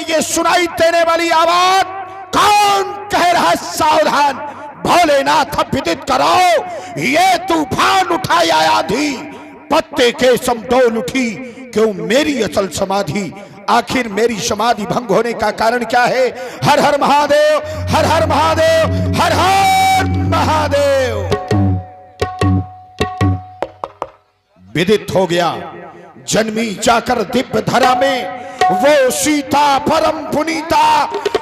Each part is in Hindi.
ये सुनाई देने वाली आवाज कौन कह रहा है? सावधान, भोलेनाथ विदित कराओ। ये तूफान उठाई आया थी, पत्ते के समतोल उठी, क्यों मेरी अचल समाधि? आखिर मेरी समाधि भंग होने का कारण क्या है? हर हर महादेव, हर हर महादेव, हर हर महादेव। विदित हो गया, जन्मी जाकर दिव्य धरा में वो सीता परम पुनीता,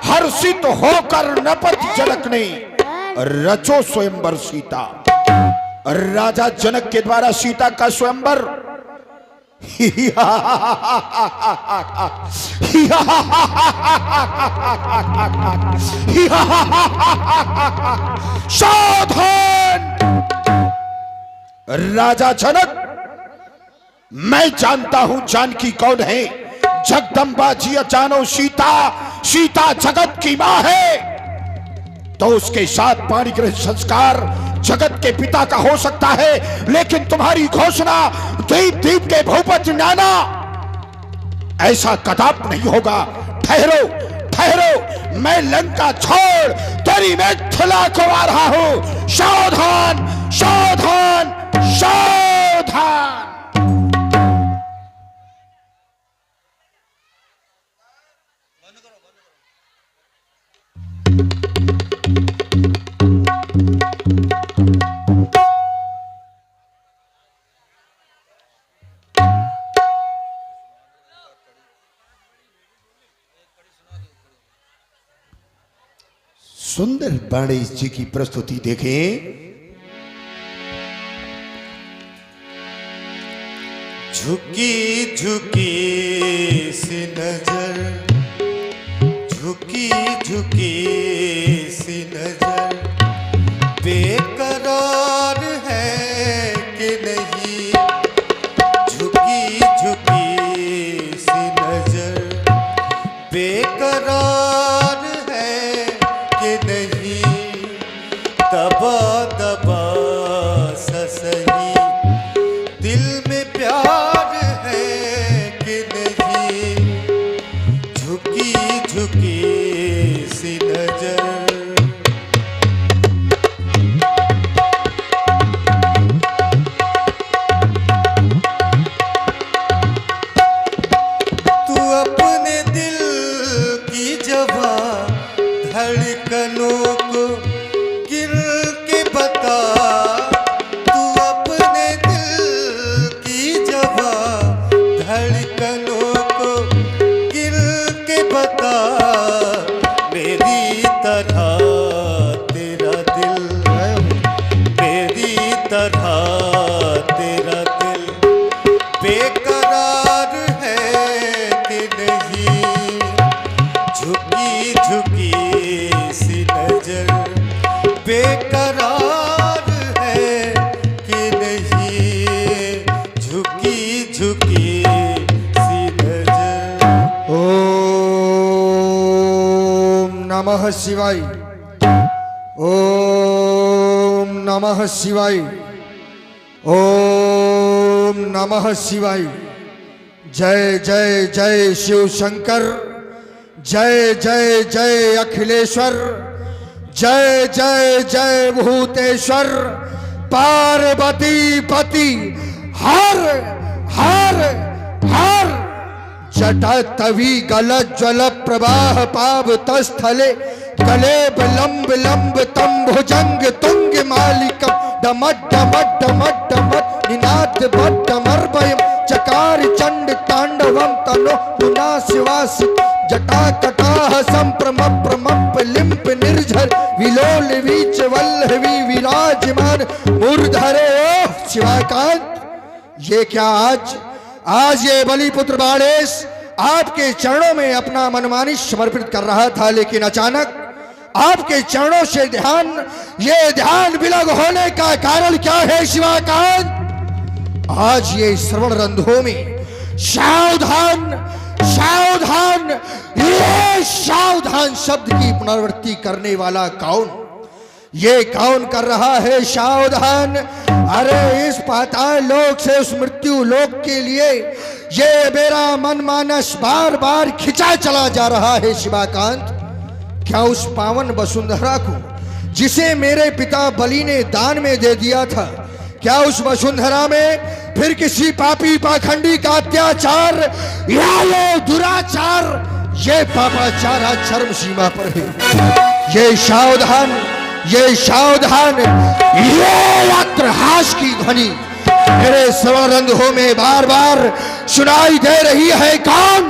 हर्षित होकर नपत जनक ने रचो स्वयंवर सीता। राजा जनक के द्वारा सीता का स्वयंवर सावधान राजा जनक, मैं जानता हूं जानकी कौन है। जगदम्बा जी जानो सीता, सीता जगत की मां है। तो उसके साथ पाणिग्रह संस्कार जगत के पिता का हो सकता है, लेकिन तुम्हारी घोषणा द्वीप द्वीप के भूपति नाना, ऐसा कदाप नहीं होगा। ठहरो ठहरो, मैं लंका छोड़ तेरी मिथिला को आ रहा हूं। सावधान सावधान सावधान। सुंदर बाणेश जी की प्रस्तुति देखें। झुकी झुकी सी नजर, झुकी झुकी सी नजर, बेकरार है कि नहीं? झुकी झुकी सी नजर, बेकरार है कि नहीं? दबा दबा सा सही दिल में प्यार है कि नहीं? झुकी झुकी सी नजर। तू अपने दिल की जवां धड़कनों को गिर के बता। तू अपने दिल की जवां धड़कनों को गिर के बता। मेरी तरह तेरा दिल, मेरी तरह तेरा दिल बेकरार है कि नहीं? झुकी झुकी सी नजर, बेकरार है कि नहीं? झुकी झुकी सी नजर। ओम नमः शिवाय, ओम नमः शिवाय, ओम नमः शिवाय। जय जय जय शिव शंकर, जय जय जय अखिलेश्वर, जय जय जय भूतेश्वर, पार्वती पति हर हर हर। जटा तवी गल ज्वल प्रवाह पावतस्थले, गले लंब लंब तम भुजंग तुंग मालिकम, डमट डमट डमट डमट निनाद भट्टमर्भयम, चकार चंड तांडवम तनो पुना शिवास, जटा कटाह संप्रमप्रमप लिंप निर्झर, विलोल वीच वल्लवी विराजमान मूर्धरे। ओ शिवाकांत, ये क्या आज ये बलिपुत्र बाणेश आपके चरणों में अपना मनमानी समर्पित कर रहा था, लेकिन अचानक आपके चरणों से ये ध्यान विलग होने का कारण क्या है शिवाकांत? आज ये श्रवण रंध्रों में सावधान सावधान, ये सावधान शब्द की पुनरावृत्ति करने वाला कौन? ये कौन कर रहा है सावधान? अरे इस पाताल लोक से उस मृत्यु लोक के लिए ये मेरा मन मानस बार बार खिंचा चला जा रहा है शिवाकांत। क्या उस पावन वसुंधरा को जिसे मेरे पिता बलि ने दान में दे दिया था, क्या उस वसुंधरा में फिर किसी पापी पाखंडी का अत्याचार या ये दुराचार, ये पापाचार आज चरम सीमा पर है। ये सावधान, ये सावधान, ये अट्टहास की ध्वनि मेरे श्रवणरंध्रों में बार बार सुनाई दे रही है। कौन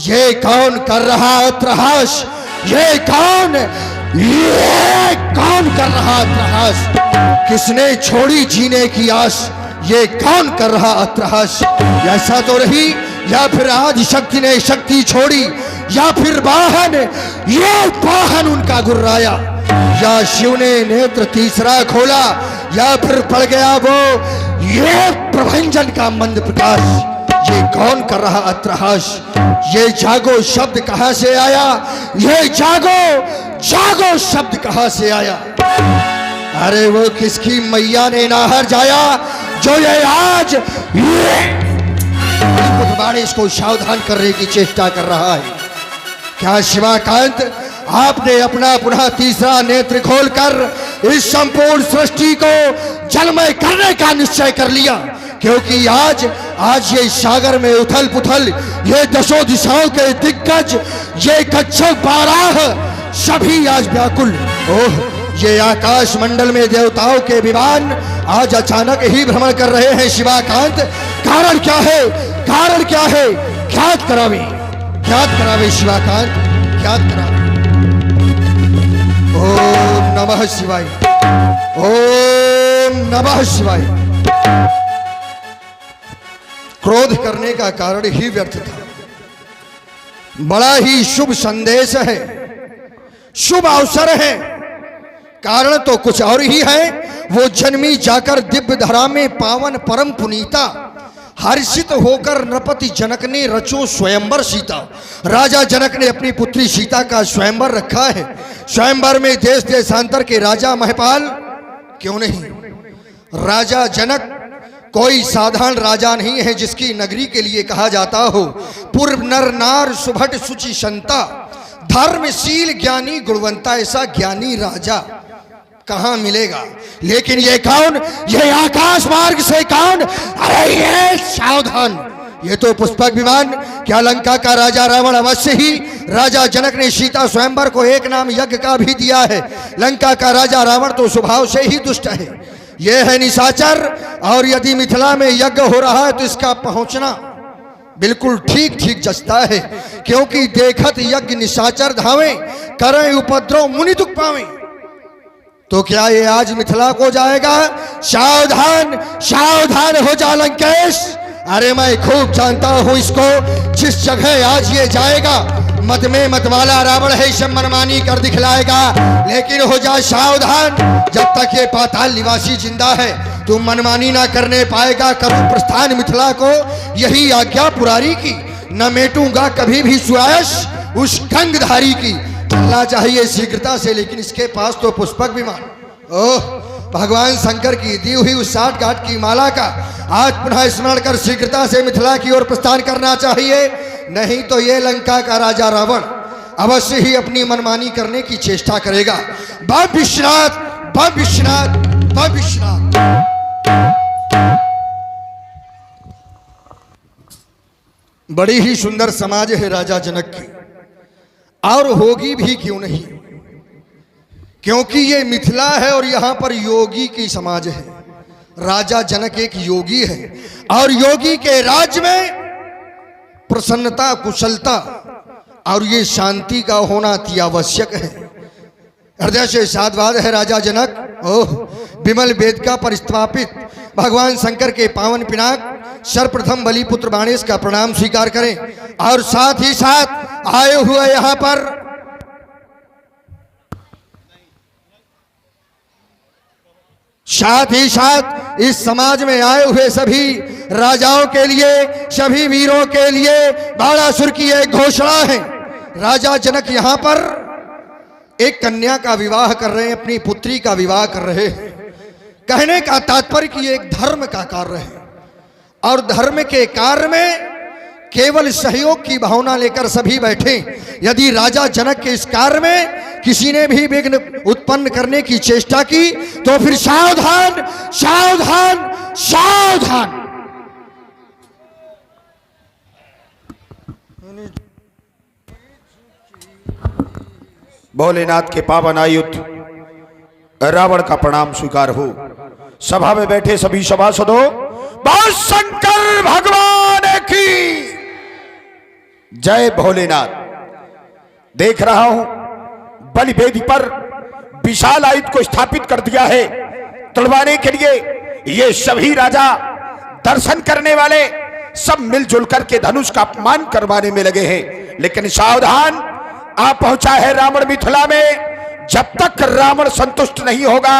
ये, कौन कर रहा अट्टहास, ये कौन कर रहा अट्टहास, किसने छोड़ी जीने की आस, ये कौन कर रहा अट्टहास। ऐसा तो नहीं या फिर आज शक्ति ने शक्ति छोड़ी, या फिर वाहन, ये वाहन उनका गुर्राया, या शिव ने नेत्र तीसरा खोला, या फिर पड़ गया वो ये प्रभंजन का मंद प्रकाश। ये कौन कर रहा अट्टहास, ये जागो शब्द कहां से आया, ये जागो जागो शब्द कहां से आया। अरे वो किसकी मैया ने नाहर जाया जो ये आज इसको सावधान करने की चेष्टा कर रहा है। क्या शिवाकांत आपने अपना पुनः तीसरा नेत्र खोलकर इस संपूर्ण सृष्टि को जलमय करने का निश्चय कर लिया? क्योंकि आज ये सागर में उथल पुथल, ये दसों दिशाओं के दिग्गज, ये कच्छप बाराह सभी आज व्याकुल। ओह, ये आकाश मंडल में देवताओं के विमान आज अचानक ही भ्रमण कर रहे हैं शिवाकांत। कारण क्या है, कारण क्या है, ख्यात करावे शिवाकांत, ख्यात करावे। ओम नमः शिवाय, ओम नमः शिवाय। क्रोध करने का कारण ही व्यर्थ था। बड़ा ही शुभ संदेश है, शुभ अवसर है। कारण तो कुछ और ही है। वो जन्मी जाकर दिव्य धरा में पावन परम पुनीता, हर्षित होकर नृपति जनक ने रचो स्वयंवर सीता। राजा जनक ने अपनी पुत्री सीता का स्वयंवर रखा है। स्वयंवर में देश देशांतर के राजा महपाल क्यों नहीं। राजा जनक कोई साधारण राजा नहीं है जिसकी नगरी के लिए कहा जाता हो पूर्व नर नार सुभट सुचि संता, धर्मशील ज्ञानी गुणवंता। ऐसा ज्ञानी राजा कहां मिलेगा। लेकिन ये कौन, ये आकाश मार्ग से कौन, अरे ये सावधान, ये तो पुष्पक विमान। क्या लंका का राजा रावण अवश्य ही राजा जनक ने सीता स्वयंवर को एक नाम यज्ञ का भी दिया है। लंका का राजा रावण तो स्वभाव से ही दुष्ट है, यह है निशाचर। और यदि मिथिला में यज्ञ हो रहा है तो इसका पहुंचना बिल्कुल ठीक ठीक जचता है। क्योंकि देखत यज्ञ निशाचर धावे, करें उपद्रव मुनि दुख पावे। तो क्या ये आज मिथिला को जाएगा? सावधान सावधान हो जा लंकेश। अरे मैं खूब जानता हूं इसको, जिस जगह आज ये जाएगा मत में मतवाला रावण है, इसे मनमानी कर दिखलाएगा। लेकिन हो जा सावधान, जब तक ये पाताल निवासी जिंदा है तू मनमानी ना करने पाएगा। करूं प्रस्थान मिथिला को यही आज्ञा पुरारी की, न मेटूंगा कभी भी सुआयश उस गंगधारी की। चलना चाहिए शीघ्रता से, लेकिन इसके पास तो पुष्पक विमान। ओह, भगवान शंकर की दी हुई उस 60 घाट की माला का आज पुनः स्मरण कर शीघ्रता से मिथिला की ओर प्रस्थान करना चाहिए। नहीं तो ये लंका का राजा रावण अवश्य ही अपनी मनमानी करने की चेष्टा करेगा। भविष्यनाथ भविष्यनाथ भविष्यनाथ। बड़ी ही सुंदर समाज है राजा जनक की, और होगी भी क्यों नहीं, क्योंकि ये मिथिला है और यहां पर योगी की समाज है। राजा जनक एक योगी है और योगी के राज्य में प्रसन्नता कुशलता और ये शांति का होना अति आवश्यक है। हृदय से साधुवाद है राजा जनक। ओह, विमल वेद का परिस्थापित भगवान शंकर के पावन पिनाक सर्वप्रथम बलिपुत्र बाणेश का प्रणाम स्वीकार करें, और साथ ही साथ आए हुए यहां पर साथ ही साथ इस समाज में आए हुए सभी राजाओं के लिए, सभी वीरों के लिए बाणासुर की एक घोषणा है। राजा जनक यहां पर एक कन्या का विवाह कर रहे हैं, अपनी पुत्री का विवाह कर रहे हैं। कहने का तात्पर्य कि एक धर्म का कार्य है और धर्म के कार्य में केवल सहयोग की भावना लेकर सभी बैठे। यदि राजा जनक के इस कार्य में किसी ने भी विघ्न उत्पन्न करने की चेष्टा की तो फिर सावधान सावधान सावधान। भोलेनाथ के पावन आयुध रावण का प्रणाम स्वीकार हो। सभा में बैठे सभी सभासदों, बोल शंकर भगवान की जय। भोलेनाथ देख रहा हूं बलि वेदी पर विशाल आयुध को स्थापित कर दिया है तुड़वाने के लिए। ये सभी राजा दर्शन करने वाले सब मिलजुल करके धनुष का अपमान करवाने में लगे हैं। लेकिन सावधान, आ पहुंचा है रावण मिथिला में। जब तक रावण संतुष्ट नहीं होगा,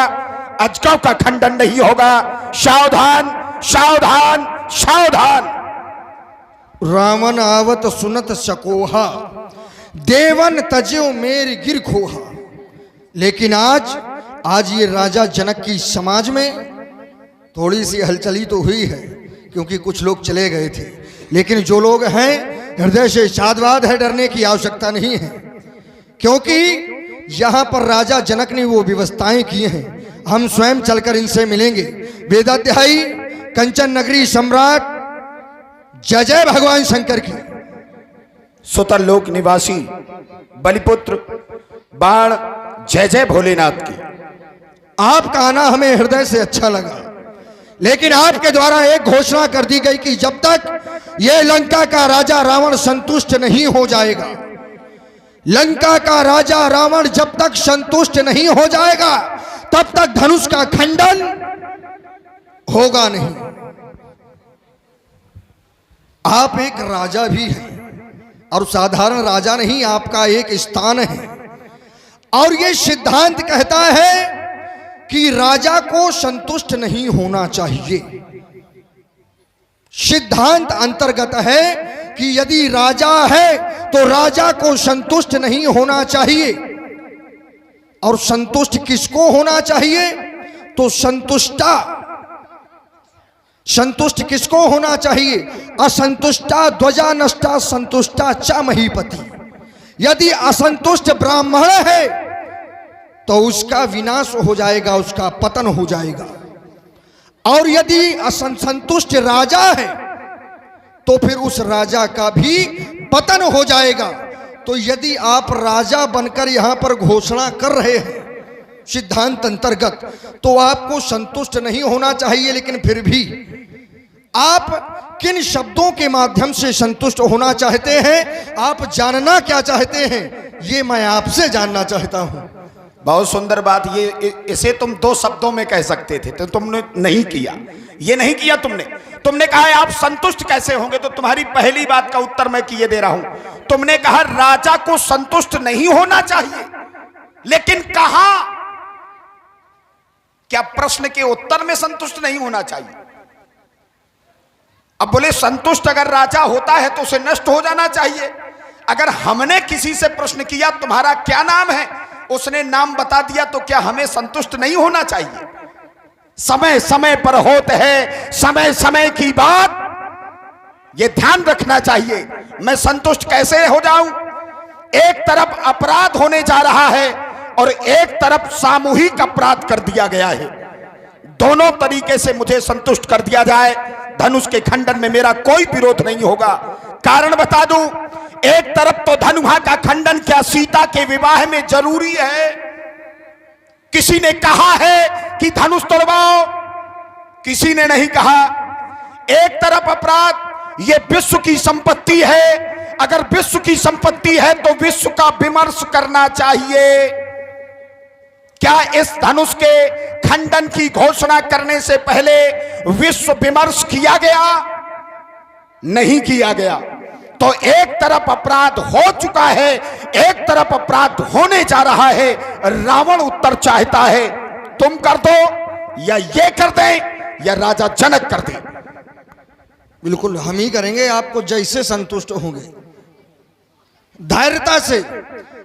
अजगव का खंडन नहीं होगा। सावधान सावधान सावधान। रावण आवत सुनत सकोहा, देवन तज्यो मेर गिर खोहा। लेकिन आज ये राजा जनक की समाज में थोड़ी सी हलचली तो हुई है, क्योंकि कुछ लोग चले गए थे। लेकिन जो लोग हैं हृदय से साधवाद है, डरने की आवश्यकता नहीं है, क्योंकि यहां पर राजा जनक ने वो व्यवस्थाएं की हैं। हम स्वयं चलकर इनसे मिलेंगे। वेदाध्यायी कंचन नगरी सम्राट जय जय भगवान शंकर की। सुतर लोक निवासी बलिपुत्र बाण जय जय भोलेनाथ की। आपका आना हमें हृदय से अच्छा लगा, लेकिन आपके द्वारा एक घोषणा कर दी गई कि जब तक यह लंका का राजा रावण संतुष्ट नहीं हो जाएगा, लंका का राजा रावण जब तक संतुष्ट नहीं हो जाएगा, तब तक धनुष का खंडन होगा नहीं। आप एक राजा भी हैं, और साधारण राजा नहीं, आपका एक स्थान है। और यह सिद्धांत कहता है कि राजा को संतुष्ट नहीं होना चाहिए। सिद्धांत अंतर्गत है कि यदि राजा है तो राजा को संतुष्ट नहीं होना चाहिए। और संतुष्ट किसको होना चाहिए? तो संतुष्ट किसको होना चाहिए? असंतुष्टा ध्वजा नष्टा संतुष्टा च महीपति। यदि असंतुष्ट ब्राह्मण है तो उसका विनाश हो जाएगा, उसका पतन हो जाएगा। और यदि असंतुष्ट राजा है तो फिर उस राजा का भी पतन हो जाएगा। तो यदि आप राजा बनकर यहां पर घोषणा कर रहे हैं सिद्धांत अंतर्गत, तो आपको संतुष्ट नहीं होना चाहिए। लेकिन फिर भी आप किन शब्दों के माध्यम से संतुष्ट होना चाहते हैं, आप जानना क्या चाहते हैं, ये मैं आपसे जानना चाहता हूं। बहुत सुंदर बात। ये इसे तुम दो शब्दों में कह सकते थे, तो तुमने नहीं किया। ये नहीं किया तुमने कहा है आप संतुष्ट कैसे होंगे। तो तुम्हारी पहली बात का उत्तर मैं किए दे रहा हूं। तुमने कहा राजा को संतुष्ट नहीं होना चाहिए, लेकिन कहा क्या प्रश्न के उत्तर में संतुष्ट नहीं होना चाहिए? अब बोले संतुष्ट अगर राजा होता है तो उसे नष्ट हो जाना चाहिए। अगर हमने किसी से प्रश्न किया तुम्हारा क्या नाम है, उसने नाम बता दिया, तो क्या हमें संतुष्ट नहीं होना चाहिए? समय समय पर होते हैं समय समय की बात, यह ध्यान रखना चाहिए। मैं संतुष्ट कैसे हो जाऊं? एक तरफ अपराध होने जा रहा है और एक तरफ सामूहिक अपराध कर दिया गया है। दोनों तरीके से मुझे संतुष्ट कर दिया जाए, धनुष के खंडन में मेरा कोई विरोध नहीं होगा। कारण बता दूं, एक तरफ तो धनुहा का खंडन क्या सीता के विवाह में जरूरी है? किसी ने कहा है कि धनुष तोड़वाओ, किसी ने नहीं कहा। एक तरफ अपराध, ये विश्व की संपत्ति है। अगर विश्व की संपत्ति है तो विश्व का विमर्श करना चाहिए। क्या इस धनुष के खंडन की घोषणा करने से पहले विश्व विमर्श किया गया? नहीं किया गया। तो एक तरफ अपराध हो चुका है, एक तरफ अपराध होने जा रहा है। रावण उत्तर चाहता है तुम कर दो या ये कर दे या राजा जनक कर दे। बिल्कुल हम ही करेंगे, आपको जैसे संतुष्ट होंगे। धैर्यता से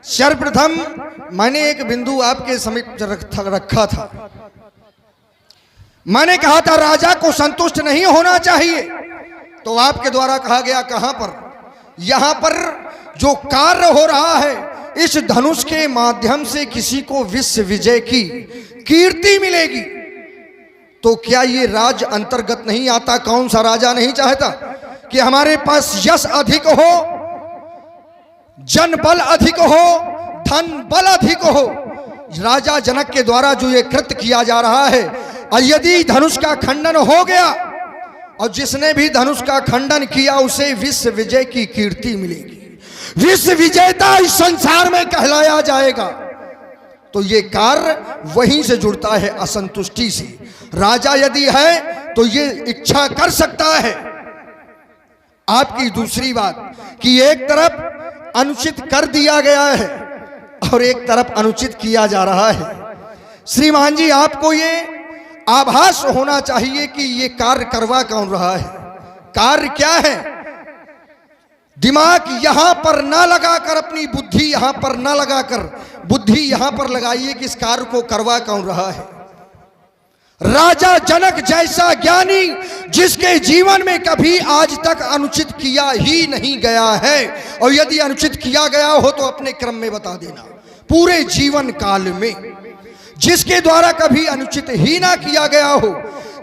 सर्वप्रथम मैंने एक बिंदु आपके समीप रखा था। मैंने कहा था राजा को संतुष्ट नहीं होना चाहिए, तो आपके द्वारा कहा गया कहां पर? यहां पर जो कार्य हो रहा है, इस धनुष के माध्यम से किसी को विश्व विजय की कीर्ति मिलेगी। तो क्या ये राज अंतर्गत नहीं आता? कौन सा राजा नहीं चाहता कि हमारे पास यश अधिक हो, जन बल अधिक हो, धन बल अधिक हो? राजा जनक के द्वारा जो ये कृत्य किया जा रहा है, और यदि धनुष का खंडन हो गया और जिसने भी धनुष का खंडन किया उसे विश्व विजय की कीर्ति मिलेगी, विश्व विजेता इस संसार में कहलाया जाएगा। तो ये कार्य वहीं से जुड़ता है, असंतुष्टि से। राजा यदि है तो ये इच्छा कर सकता है। आपकी दूसरी बात कि एक तरफ अनुचित कर दिया गया है और एक तरफ अनुचित किया जा रहा है। श्रीमान जी, आपको ये आभास होना चाहिए कि ये कार्य करवा कौन रहा है, कार्य क्या है। दिमाग यहां पर ना लगाकर, अपनी बुद्धि यहां पर ना लगाकर, बुद्धि यहां पर लगाइए कि इस कार्य को करवा कौन रहा है। राजा जनक जैसा ज्ञानी, जिसके जीवन में कभी आज तक अनुचित किया ही नहीं गया है, और यदि अनुचित किया गया हो तो अपने क्रम में बता देना, पूरे जीवन काल में जिसके द्वारा कभी अनुचित ही ना किया गया हो,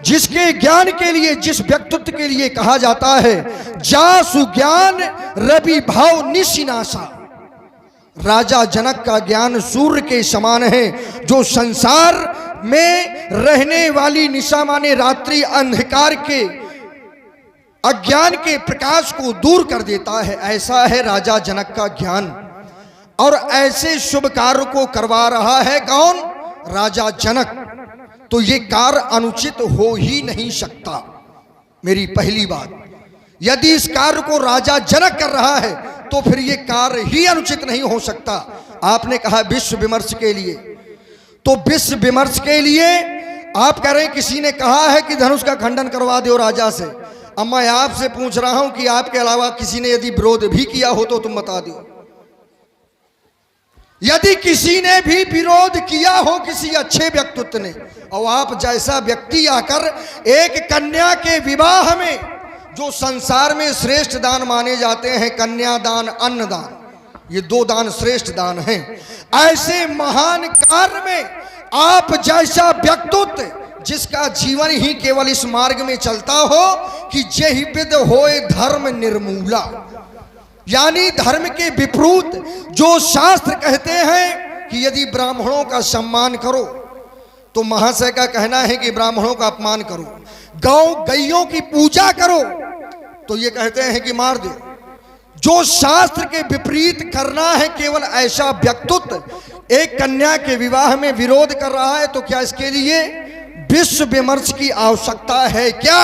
जिसके ज्ञान के लिए, जिस व्यक्तित्व के लिए कहा जाता है जासु ज्ञान रवि भाव निशिनासा। राजा जनक का ज्ञान सूर्य के समान है, जो संसार में रहने वाली निशा माने रात्रि अंधकार के अज्ञान के प्रकाश को दूर कर देता है। ऐसा है राजा जनक का ज्ञान, और ऐसे शुभ कार्य को करवा रहा है कौन? राजा जनक। तो ये कार्य अनुचित हो ही नहीं सकता। मेरी पहली बात, यदि इस कार्य को राजा जनक कर रहा है तो फिर ये कार्य ही अनुचित नहीं हो सकता। आपने कहा विश्व विमर्श के लिए, तो विश्व विमर्श के लिए आप कह रहे हैं किसी ने कहा है कि धनुष का खंडन करवा दो राजा से। अब मैं आपसे पूछ रहा हूं कि आपके अलावा किसी ने यदि विरोध भी किया हो तो तुम बता दो। यदि किसी ने भी विरोध किया हो, किसी अच्छे व्यक्तित्व ने, और आप जैसा व्यक्ति आकर एक कन्या के विवाह में, जो संसार में श्रेष्ठ दान माने जाते हैं, कन्यादान, अन्नदान, ये दो दान श्रेष्ठ दान हैं, ऐसे महान कार्य में आप जैसा व्यक्तित्व जिसका जीवन ही केवल इस मार्ग में चलता हो कि जेहि विद होए धर्म निर्मूला, यानी धर्म के विपरीत जो शास्त्र कहते हैं कि यदि ब्राह्मणों का सम्मान करो, तो महाशय का कहना है कि ब्राह्मणों का अपमान करो, गौ गैयों की पूजा करो तो ये कहते हैं कि मार दो। जो शास्त्र के विपरीत करना है, केवल ऐसा व्यक्तित्व एक कन्या के विवाह में विरोध कर रहा है, तो क्या इसके लिए विश्व विमर्श की आवश्यकता है क्या?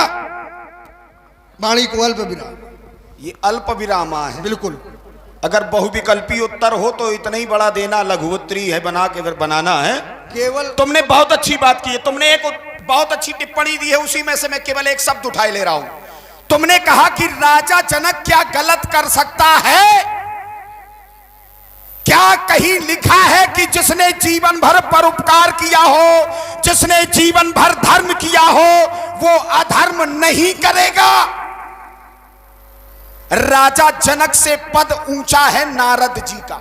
वाणी को अल्प विराम। ये अल्प विरामा है। बिल्कुल। अगर बहुविकल्पी उत्तर हो तो इतना ही बड़ा देना लघुत्तरी है, बना के अगर बनाना है। केवल तुमने बहुत अच्छी बात की है, तुमने एक बहुत अच्छी टिप्पणी दी है, उसी में से मैं केवल एक शब्द उठाए ले रहा हूं। तुमने कहा कि राजा जनक क्या गलत कर सकता है? क्या कहीं लिखा है कि जिसने जीवन भर परोपकार किया हो, जिसने जीवन भर धर्म किया हो, वो अधर्म नहीं करेगा? राजा जनक से पद ऊंचा है नारद जी का।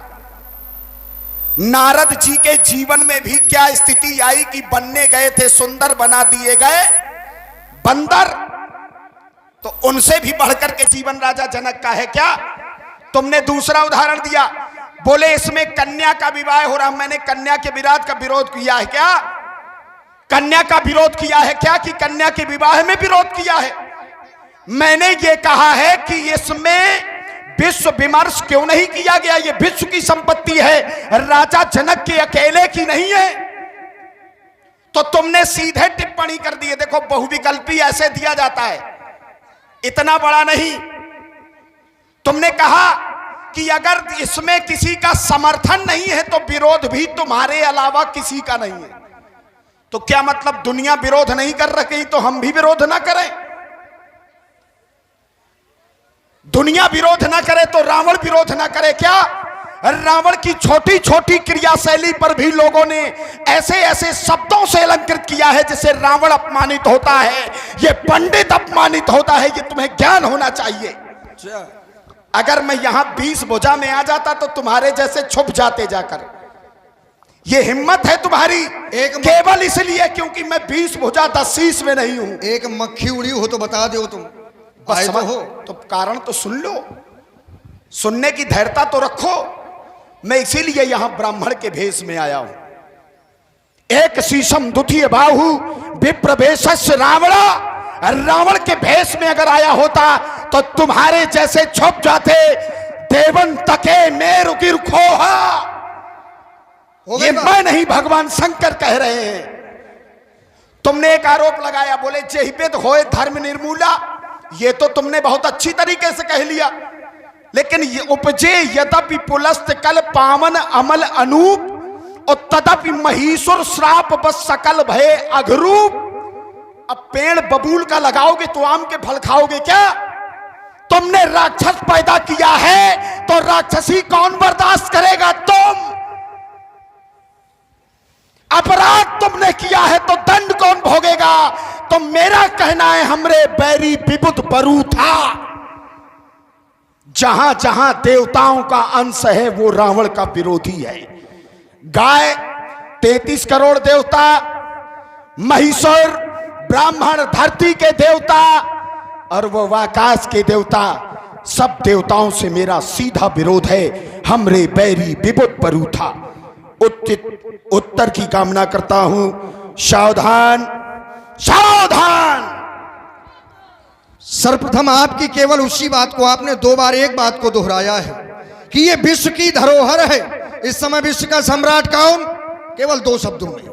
नारद जी के जीवन में भी क्या स्थिति आई कि बनने गए थे सुंदर, बना दिए गए बंदर। तो उनसे भी बढ़कर के जीवन राजा जनक का है क्या? तुमने दूसरा उदाहरण दिया, बोले इसमें कन्या का विवाह हो रहा। मैंने कन्या के विराट का विरोध किया है क्या? कन्या का विरोध किया है क्या कि कन्या के विवाह में विरोध किया है? मैंने ये कहा है कि इसमें विश्व विमर्श क्यों नहीं किया गया? ये विश्व की संपत्ति है, राजा जनक के अकेले की नहीं है। तो तुमने सीधे टिप्पणी कर दी है। देखो, बहुविकल्पी ऐसे दिया जाता है, इतना बड़ा नहीं। तुमने कहा कि अगर इसमें किसी का समर्थन नहीं है तो विरोध भी तुम्हारे अलावा किसी का नहीं है। तो क्या मतलब दुनिया विरोध नहीं कर रही तो हम भी विरोध ना करें? दुनिया विरोध ना करे तो रावण विरोध ना करे क्या? रावण की छोटी छोटी क्रियाशैली पर भी लोगों ने ऐसे ऐसे शब्दों से अलंकृत किया है जिससे रावण अपमानित होता है, ये पंडित अपमानित होता है। ये तुम्हें ज्ञान होना चाहिए। अगर मैं यहां 20 भुजा में आ जाता तो तुम्हारे जैसे छुप जाते जाकर। ये हिम्मत है तुम्हारी केवल इसलिए क्योंकि मैं 20 भुजा 10 शीश में नहीं हूं। एक मक्खी उड़ी हो तो बता दो तुम आए तो हो। तो कारण तो सुन लो, सुनने की धैर्यता तो रखो। मैं इसीलिए यहां ब्राह्मण के भेष में आया हूं। एक शीशम द्वितीय बाहु विप्रवेशस्य रावणा, रावण के भेष में अगर आया होता तो तुम्हारे जैसे छुप जाते। देवन तके मेरु गिर खोहा, ये मैं नहीं भगवान शंकर कह रहे हैं। तुमने एक आरोप लगाया, बोले जेहिपेद होए धर्म निर्मूला। ये तो तुमने बहुत अच्छी तरीके से कह लिया, लेकिन ये उपजे यद्यपि पुलस्त कल पावन अमल अनूप और तदपि महीश्वर श्राप बस सकल भय अघरूप। अब पेड़ बबूल का लगाओगे तो आम के फल खाओगे क्या? तुमने राक्षस पैदा किया है तो राक्षसी कौन बर्दाश्त करेगा? तुम अपराध तुमने किया है तो दंड कौन भोगेगा? तो मेरा कहना है हमरे बैरी विबुध बरू था। जहां जहां देवताओं का अंश है वो रावण का विरोधी है। गाय 33 करोड़ देवता, महिषर ब्राह्मण धरती के देवता और वो आकाश के देवता, सब देवताओं से मेरा सीधा विरोध है। हमरे बैरी विबुध बरू था। उत्तर की कामना करता हूं। सावधान सावधान। सर्वप्रथम आपकी केवल उसी बात को आपने 2 बार एक बात को दोहराया है कि ये विश्व की धरोहर है। इस समय विश्व का सम्राट कौन? केवल 2 शब्दों में।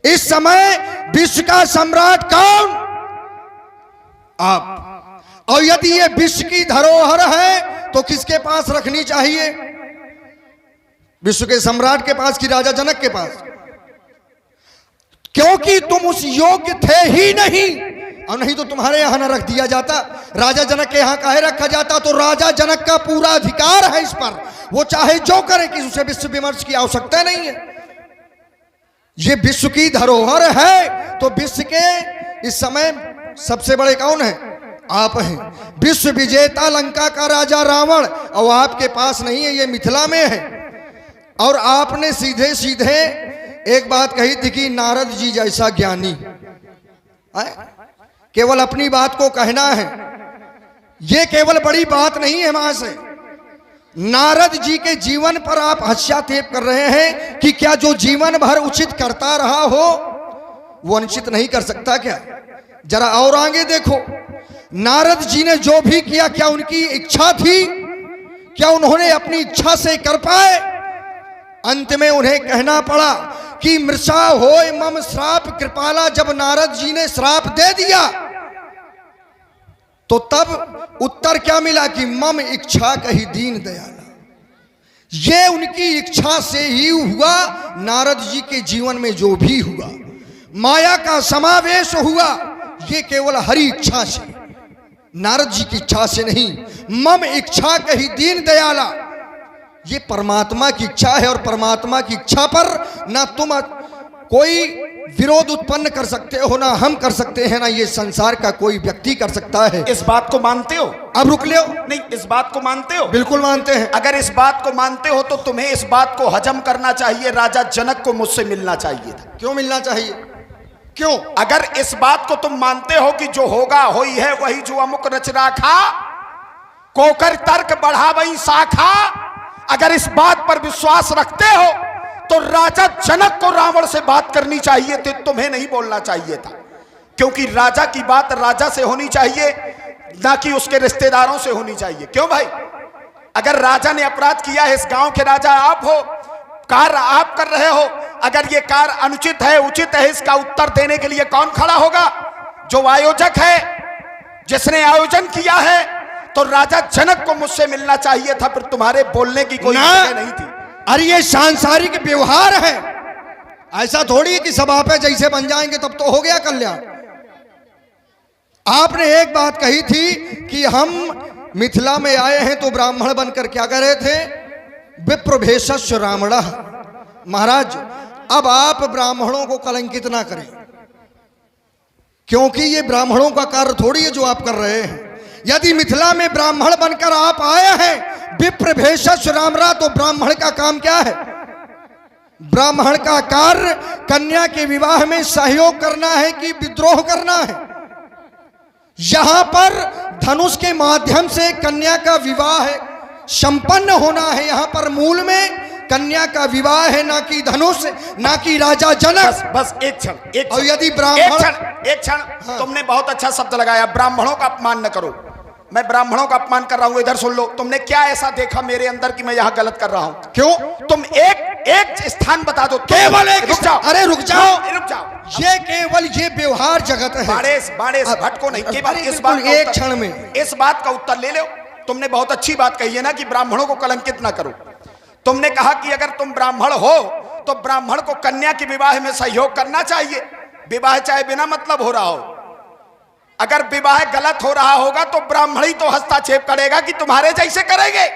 इस समय विश्व का सम्राट कौन? आप। और यदि ये विश्व की धरोहर है तो किसके पास रखनी चाहिए? विश्व के सम्राट के पास कि राजा जनक के पास? क्योंकि तुम उस योग्य थे ही नहीं, और नहीं तो तुम्हारे यहां न रख दिया जाता। राजा जनक के यहां काहे रखा जाता? तो राजा जनक का पूरा अधिकार है इस पर, वो चाहे जो करे कि उसे विश्व विमर्श की आवश्यकता नहीं है। ये विश्व की धरोहर है तो विश्व के इस समय सबसे बड़े कौन है? आप हैं। विश्व विजेता लंका का राजा रावण, और आपके पास नहीं है, ये मिथिला में है। और आपने सीधे सीधे एक बात कही थी कि नारद जी जैसा ज्ञानी, केवल अपनी बात को कहना है। यह केवल बड़ी बात नहीं है। वहां से नारद जी के जीवन पर आप हत्याक्षेप कर रहे हैं कि क्या जो जीवन भर उचित करता रहा हो वो अनुचित नहीं कर सकता क्या? जरा और आगे देखो, नारद जी ने जो भी किया क्या उनकी इच्छा थी? क्या उन्होंने अपनी इच्छा से कर पाए? अंत में उन्हें कहना पड़ा कि मृषा होय मम श्राप कृपाला। जब नारद जी ने श्राप दे दिया तो तब उत्तर क्या मिला कि मम इच्छा कही दीन दयाला। ये उनकी इच्छा से ही हुआ। नारद जी के जीवन में जो भी हुआ, माया का समावेश हुआ, ये केवल हरि इच्छा से, नारद जी की इच्छा से नहीं। मम इच्छा कही दीन दयाला, ये परमात्मा की इच्छा है। और परमात्मा की इच्छा पर ना तुम कोई विरोध उत्पन्न कर सकते हो, ना हम कर सकते हैं, ना ये संसार का कोई व्यक्ति कर सकता है। इस बात को मानते हो? अब रुक लो। नहीं, इस बात को मानते हो? बिल्कुल मानते हैं। अगर इस बात को मानते हो तो तुम्हें इस बात को हजम करना चाहिए। राजा जनक को मुझसे मिलना चाहिए था। क्यों मिलना चाहिए? क्यों? अगर इस बात को तुम मानते हो कि जो होगा होई है वही जो अमुक रच राखा, कोकर तर्क बढ़ा वही शाखा, अगर इस बात पर विश्वास रखते हो तो राजा जनक को रावण से बात करनी चाहिए थी, तुम्हें नहीं बोलना चाहिए था। क्योंकि राजा की बात राजा से होनी चाहिए, ना कि उसके रिश्तेदारों से होनी चाहिए। क्यों भाई? अगर राजा ने अपराध किया है, इस गांव के राजा आप हो, कार्य आप कर रहे हो, अगर ये कार्य अनुचित है उचित है, इसका उत्तर देने के लिए कौन खड़ा होगा? जो आयोजक है, जिसने आयोजन किया है। तो राजा जनक को मुझसे मिलना चाहिए था, फिर तुम्हारे बोलने की कोई जगह नहीं थी। अरे ये सांसारिक व्यवहार है, ऐसा थोड़ी है कि सभा पे जैसे बन जाएंगे तब तो हो गया कल्याण। आपने एक बात कही थी कि हम मिथिला में आए हैं तो ब्राह्मण बनकर क्या कर रहे थे? विप्रभेषस्य रावणः। महाराज, अब आप ब्राह्मणों को कलंकित ना करें, क्योंकि ये ब्राह्मणों का कार्य थोड़ी है जो आप कर रहे हैं। यदि मिथिला में ब्राह्मण बनकर आप आए हैं विप्रभेषस्य रामरा, तो ब्राह्मण का काम क्या है? ब्राह्मण का कार्य कन्या के विवाह में सहयोग करना है कि विद्रोह करना है? यहां पर धनुष के माध्यम से कन्या का विवाह संपन्न होना है। यहां पर मूल में कन्या का विवाह है, ना कि धनुष, ना कि राजा जनक। बस एक क्षण, और यदि ब्राह्मण, एक क्षण, तुमने बहुत अच्छा शब्द लगाया, ब्राह्मणों का अपमान न करो। मैं ब्राह्मणों का अपमान कर रहा हूं, इधर सुन लो। तुमने क्या ऐसा देखा मेरे अंदर कि मैं यहां गलत कर रहा हूं? क्यों? तुम एक स्थान बता दो, केवल एक। रुक जाओ, अरे रुक जाओ, रुक जाओ। ये केवल ये व्यवहार जगत है। बाड़े भटको नहीं, केवल इस बात का एक क्षण में इस बात का उत्तर ले लो। तुमने बहुत अच्छी बात कही है ना कि ब्राह्मणों को कलंकित ना करो। तुमने कहा कि अगर तुम ब्राह्मण हो तो ब्राह्मण को कन्या के विवाह में सहयोग करना चाहिए, विवाह चाहे बिना मतलब हो रहा हो। अगर विवाह गलत हो रहा होगा तो ब्राह्मण ही तो हस्तक्षेप करेगा कि तुम्हारे जैसे करेंगे।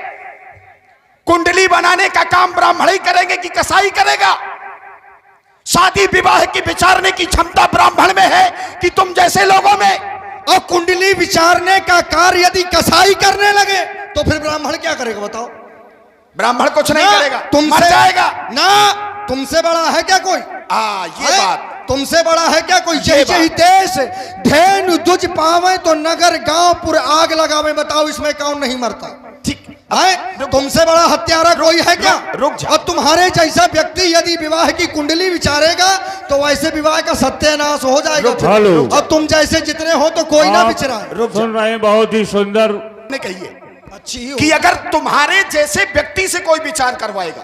कुंडली बनाने का काम ब्राह्मण ही करेंगे कि कसाई करेगा? शादी विवाह की विचारने की क्षमता ब्राह्मण में है कि तुम जैसे लोगों में? और कुंडली विचारने का कार्य यदि कसाई करने लगे तो फिर ब्राह्मण क्या करेगा बताओ? ब्राह्मण कुछ नहीं करेगा, तुमसे मर जाएगा ना। तुमसे बड़ा है क्या कोई? ये बात तुमसे बड़ा है क्या कोई? जैसे ही देश धेनु दुज पावे तो नगर गांव पूरे आग लगावे। बताओ इसमें कौन नहीं मरता? ठीक है? तुमसे बड़ा हत्यारा कोई है क्या? रुक जा। और तुम्हारे जैसा व्यक्ति यदि विवाह की कुंडली विचारेगा तो वैसे विवाह का सत्यानाश हो जाएगा। और तुम जैसे जितने हो तो कोई ना विचारा। सुन रहे हैं, बहुत ही सुंदर ने कही है अच्छी कि अगर तुम्हारे जैसे व्यक्ति से कोई विचार करवाएगा,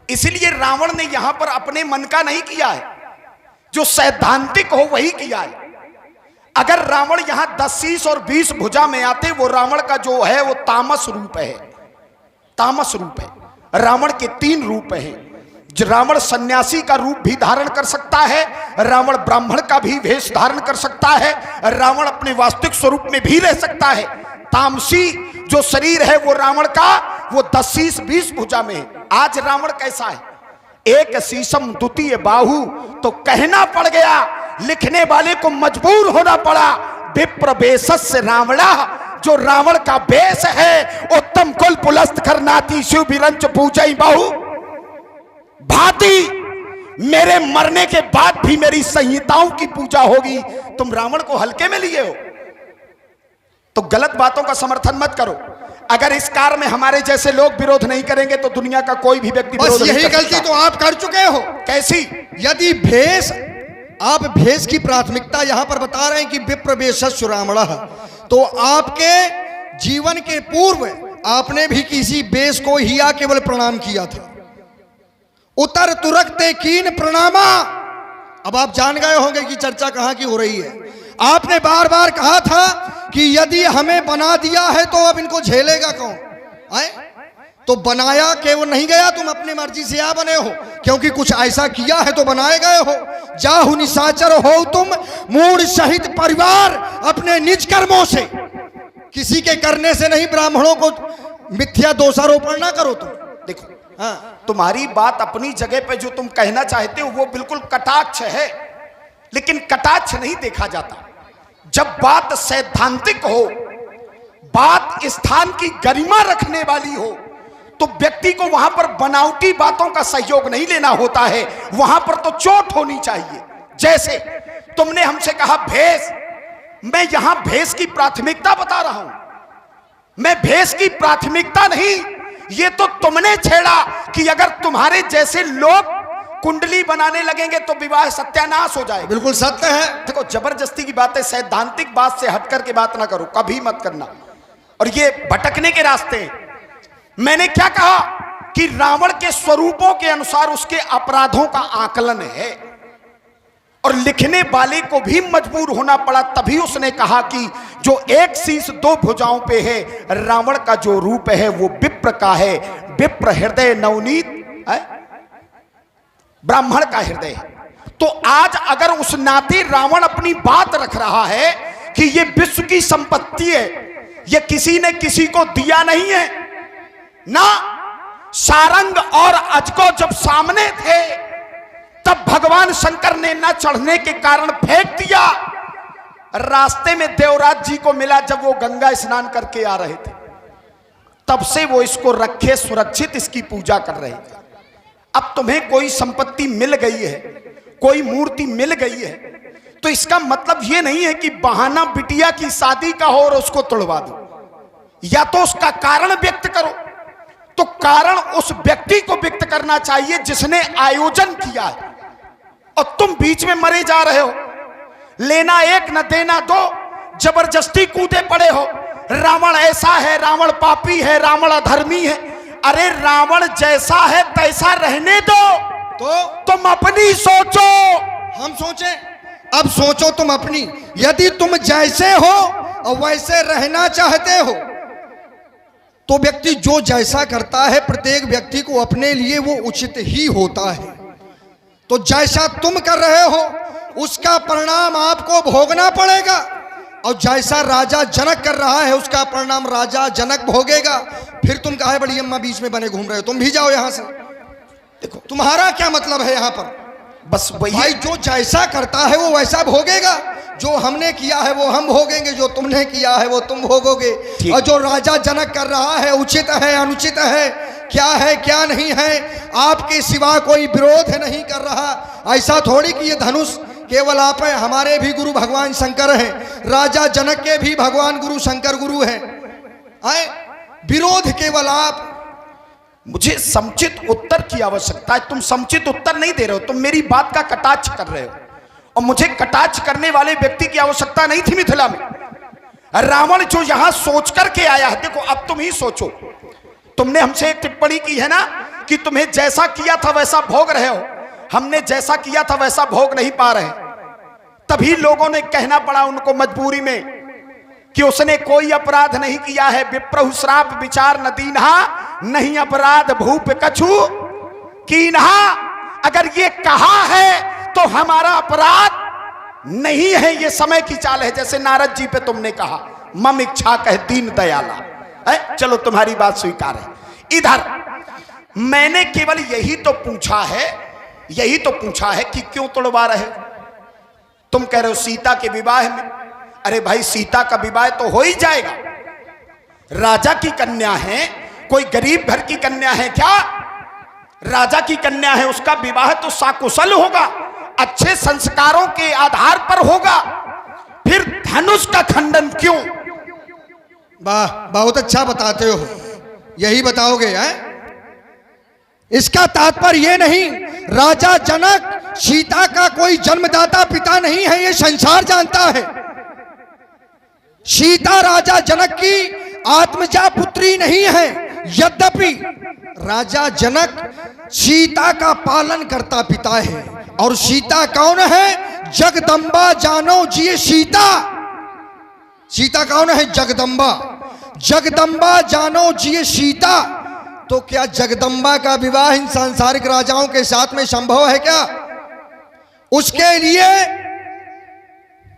इसलिए रावण ने यहां पर अपने मन का नहीं किया है, जो सैद्धांतिक हो वही किया है। अगर रावण यहां 10 शीश और 20 भुजा में आते, वो रावण का जो है वो तामस रूप है, तामस रूप है। रावण के 3 रूप हैं। रावण सन्यासी का रूप भी धारण कर सकता है, रावण ब्राह्मण का भी वेश धारण कर सकता है, रावण अपने वास्तविक स्वरूप में भी रह सकता है। तामसी जो शरीर है वो रावण का, वो 10 शीश 20 भुजा में है। आज रावण कैसा है? एक शीशम द्वितीय बाहु। तो कहना पड़ गया, लिखने वाले को मजबूर होना पड़ा, विप्रवेशस्य रावणा, जो रावण का वेश है। उत्तम कुल पुलस्त करनाती शिव विरंच पूजई बाहु भांति मेरे मरने के बाद भी मेरी संहिताओं की पूजा होगी। तुम रावण को हल्के में लिए हो, तो गलत बातों का समर्थन मत करो। अगर इस कार्य में हमारे जैसे लोग विरोध नहीं करेंगे तो दुनिया का कोई भी व्यक्ति विरोध नहीं कर सकता। यही गलती तो आप कर चुके हो। कैसी? यदि भेष, आप भेष की प्राथमिकता यहां पर बता रहे हैं कि विप्रवेशस्य रावणः, तो आपके जीवन के पूर्व आपने भी किसी वेश को ही केवल प्रणाम किया था। उतर तुरक ते कीन प्रणामा। अब आप जान गए होंगे कि चर्चा कहां की हो रही है। आपने बार बार कहा था कि यदि हमें बना दिया है तो अब इनको झेलेगा कौन? आए? तो बनाया केवल नहीं गया, तुम अपनी मर्जी से आ बने हो, क्योंकि कुछ ऐसा किया है तो बनाए गए हो। जाहु निशाचर हो तुम मूढ़ सहित परिवार, अपने निज कर्मों से, किसी के करने से नहीं। ब्राह्मणों को मिथ्या दोषारोपण ना करो तुम। देखो, तुम्हारी बात अपनी जगह पे जो तुम कहना चाहते हो वो बिल्कुल कटाक्ष है, लेकिन कटाक्ष नहीं देखा जाता। जब बात सैद्धांतिक हो, बात स्थान की गरिमा रखने वाली हो, तो व्यक्ति को वहां पर बनावटी बातों का सहयोग नहीं लेना होता है, वहां पर तो चोट होनी चाहिए। जैसे तुमने हमसे कहा भेष, मैं यहां भेष की प्राथमिकता बता रहा हूं। मैं भेष की प्राथमिकता नहीं, ये तो तुमने छेड़ा कि अगर तुम्हारे जैसे लोग कुंडली बनाने लगेंगे तो विवाह सत्यानाश हो जाएगा। बिल्कुल सत्य है। देखो, जबरदस्ती की बात है, सैद्धांतिक बात से हटकर के बात ना करो, कभी मत करना। और ये भटकने के रास्ते हैं। मैंने क्या कहा कि रावण के स्वरूपों के अनुसार उसके अपराधों का आकलन है, और लिखने वाले को भी मजबूर होना पड़ा। तभी उसने कहा कि जो 1 शीश 2 भुजाओं पे है, रावण का जो रूप है वो विप्र का है। विप्र हृदय नवनीत है, ब्राह्मण का हृदय है। तो आज अगर उस नाते रावण अपनी बात रख रहा है कि ये विश्व की संपत्ति है, ये किसी ने किसी को दिया नहीं है ना, सारंग और अजको जब सामने थे तब भगवान शंकर ने न चढ़ने के कारण फेंक दिया। रास्ते में देवराज जी को मिला जब वो गंगा स्नान करके आ रहे थे, तब से वो इसको रखे सुरक्षित, इसकी पूजा कर रहे थे। अब तुम्हें कोई संपत्ति मिल गई है, कोई मूर्ति मिल गई है, तो इसका मतलब ये नहीं है कि बहाना बिटिया की शादी का हो और उसको तोड़वा दो, या तो उसका कारण व्यक्त करो। तो कारण उस व्यक्ति को व्यक्त करना चाहिए जिसने आयोजन किया है, और तुम बीच में मरे जा रहे हो। लेना एक न देना दो, जबरदस्ती कूदे पड़े हो। रावण ऐसा है, रावण पापी है, रावण अधर्मी है। अरे रावण जैसा है तैसा रहने दो, तो तुम अपनी सोचो। हम सोचें? अब सोचो तुम अपनी। यदि तुम जैसे हो और वैसे रहना चाहते हो तो व्यक्ति जो जैसा करता है, प्रत्येक व्यक्ति को अपने लिए वो उचित ही होता है। तो जैसा तुम कर रहे हो उसका परिणाम आपको भोगना पड़ेगा, और जैसा राजा जनक कर रहा है उसका परिणाम राजा जनक भोगेगा। फिर तुम काहे बड़ी अम्मा बीच में बने घूम रहे हो? तुम भी जाओ यहां से। देखो तुम्हारा क्या मतलब है यहां पर? बस वही भाई, जो जैसा करता है वो वैसा भोगेगा। जो हमने किया है वो हम भोगेंगे, जो तुमने किया है वो तुम भोगोगे। और जो राजा जनक कर रहा है उचित है अनुचित है क्या नहीं है, आपके सिवा कोई विरोध नहीं कर रहा। ऐसा थोड़ी कि ये धनुष केवल आप है, हमारे भी गुरु भगवान शंकर हैं, राजा जनक के भी भगवान गुरु शंकर गुरु हैं। आए विरोध केवल आप। मुझे समुचित उत्तर की आवश्यकता है, तुम समुचित उत्तर नहीं दे रहे हो, तुम मेरी बात का कटाक्ष कर रहे हो, और मुझे कटाक्ष करने वाले व्यक्ति की आवश्यकता नहीं थी मिथिला में। रावण जो यहां सोच करके आया है, देखो अब तुम ही सोचो। तुमने हमसे एक टिप्पणी की है ना कि तुम्हें जैसा किया था वैसा भोग रहे हो, हमने जैसा किया था वैसा भोग नहीं पा रहे। तभी लोगों ने कहना पड़ा उनको मजबूरी में कि उसने कोई अपराध नहीं किया है। विप्रहु श्राप विचार न दीन्हा, नहीं अपराध भूप कछु कीन्हा। अगर ये कहा है तो हमारा अपराध नहीं है, ये समय की चाल है। जैसे नारद जी पे तुमने कहा मम इच्छा कह दीन दयाला, चलो तुम्हारी बात स्वीकार है। इधर मैंने केवल यही तो पूछा है कि क्यों तोड़वा रहे हो? तुम कह रहे हो सीता के विवाह में। अरे भाई, सीता का विवाह तो हो ही जाएगा। राजा की कन्या है, कोई गरीब घर की कन्या है क्या? राजा की कन्या है, उसका विवाह तो साकुशल होगा, अच्छे संस्कारों के आधार पर होगा। फिर धनुष का खंडन क्यों? वाह, बहुत अच्छा बताते हो। यही बताओगे हैं? इसका तात्पर्य ये नहीं, राजा जनक सीता का कोई जन्मदाता पिता नहीं है, ये संसार जानता है। सीता राजा जनक की आत्मजा पुत्री नहीं है, यद्यपि राजा जनक सीता का पालन करता पिता है। और सीता कौन है? जगदम्बा जानो जी सीता। सीता कौन है? जगदम्बा। जगदम्बा जानो जी सीता। तो क्या जगदम्बा का विवाह इन सांसारिक राजाओं के साथ में संभव है क्या? उसके लिए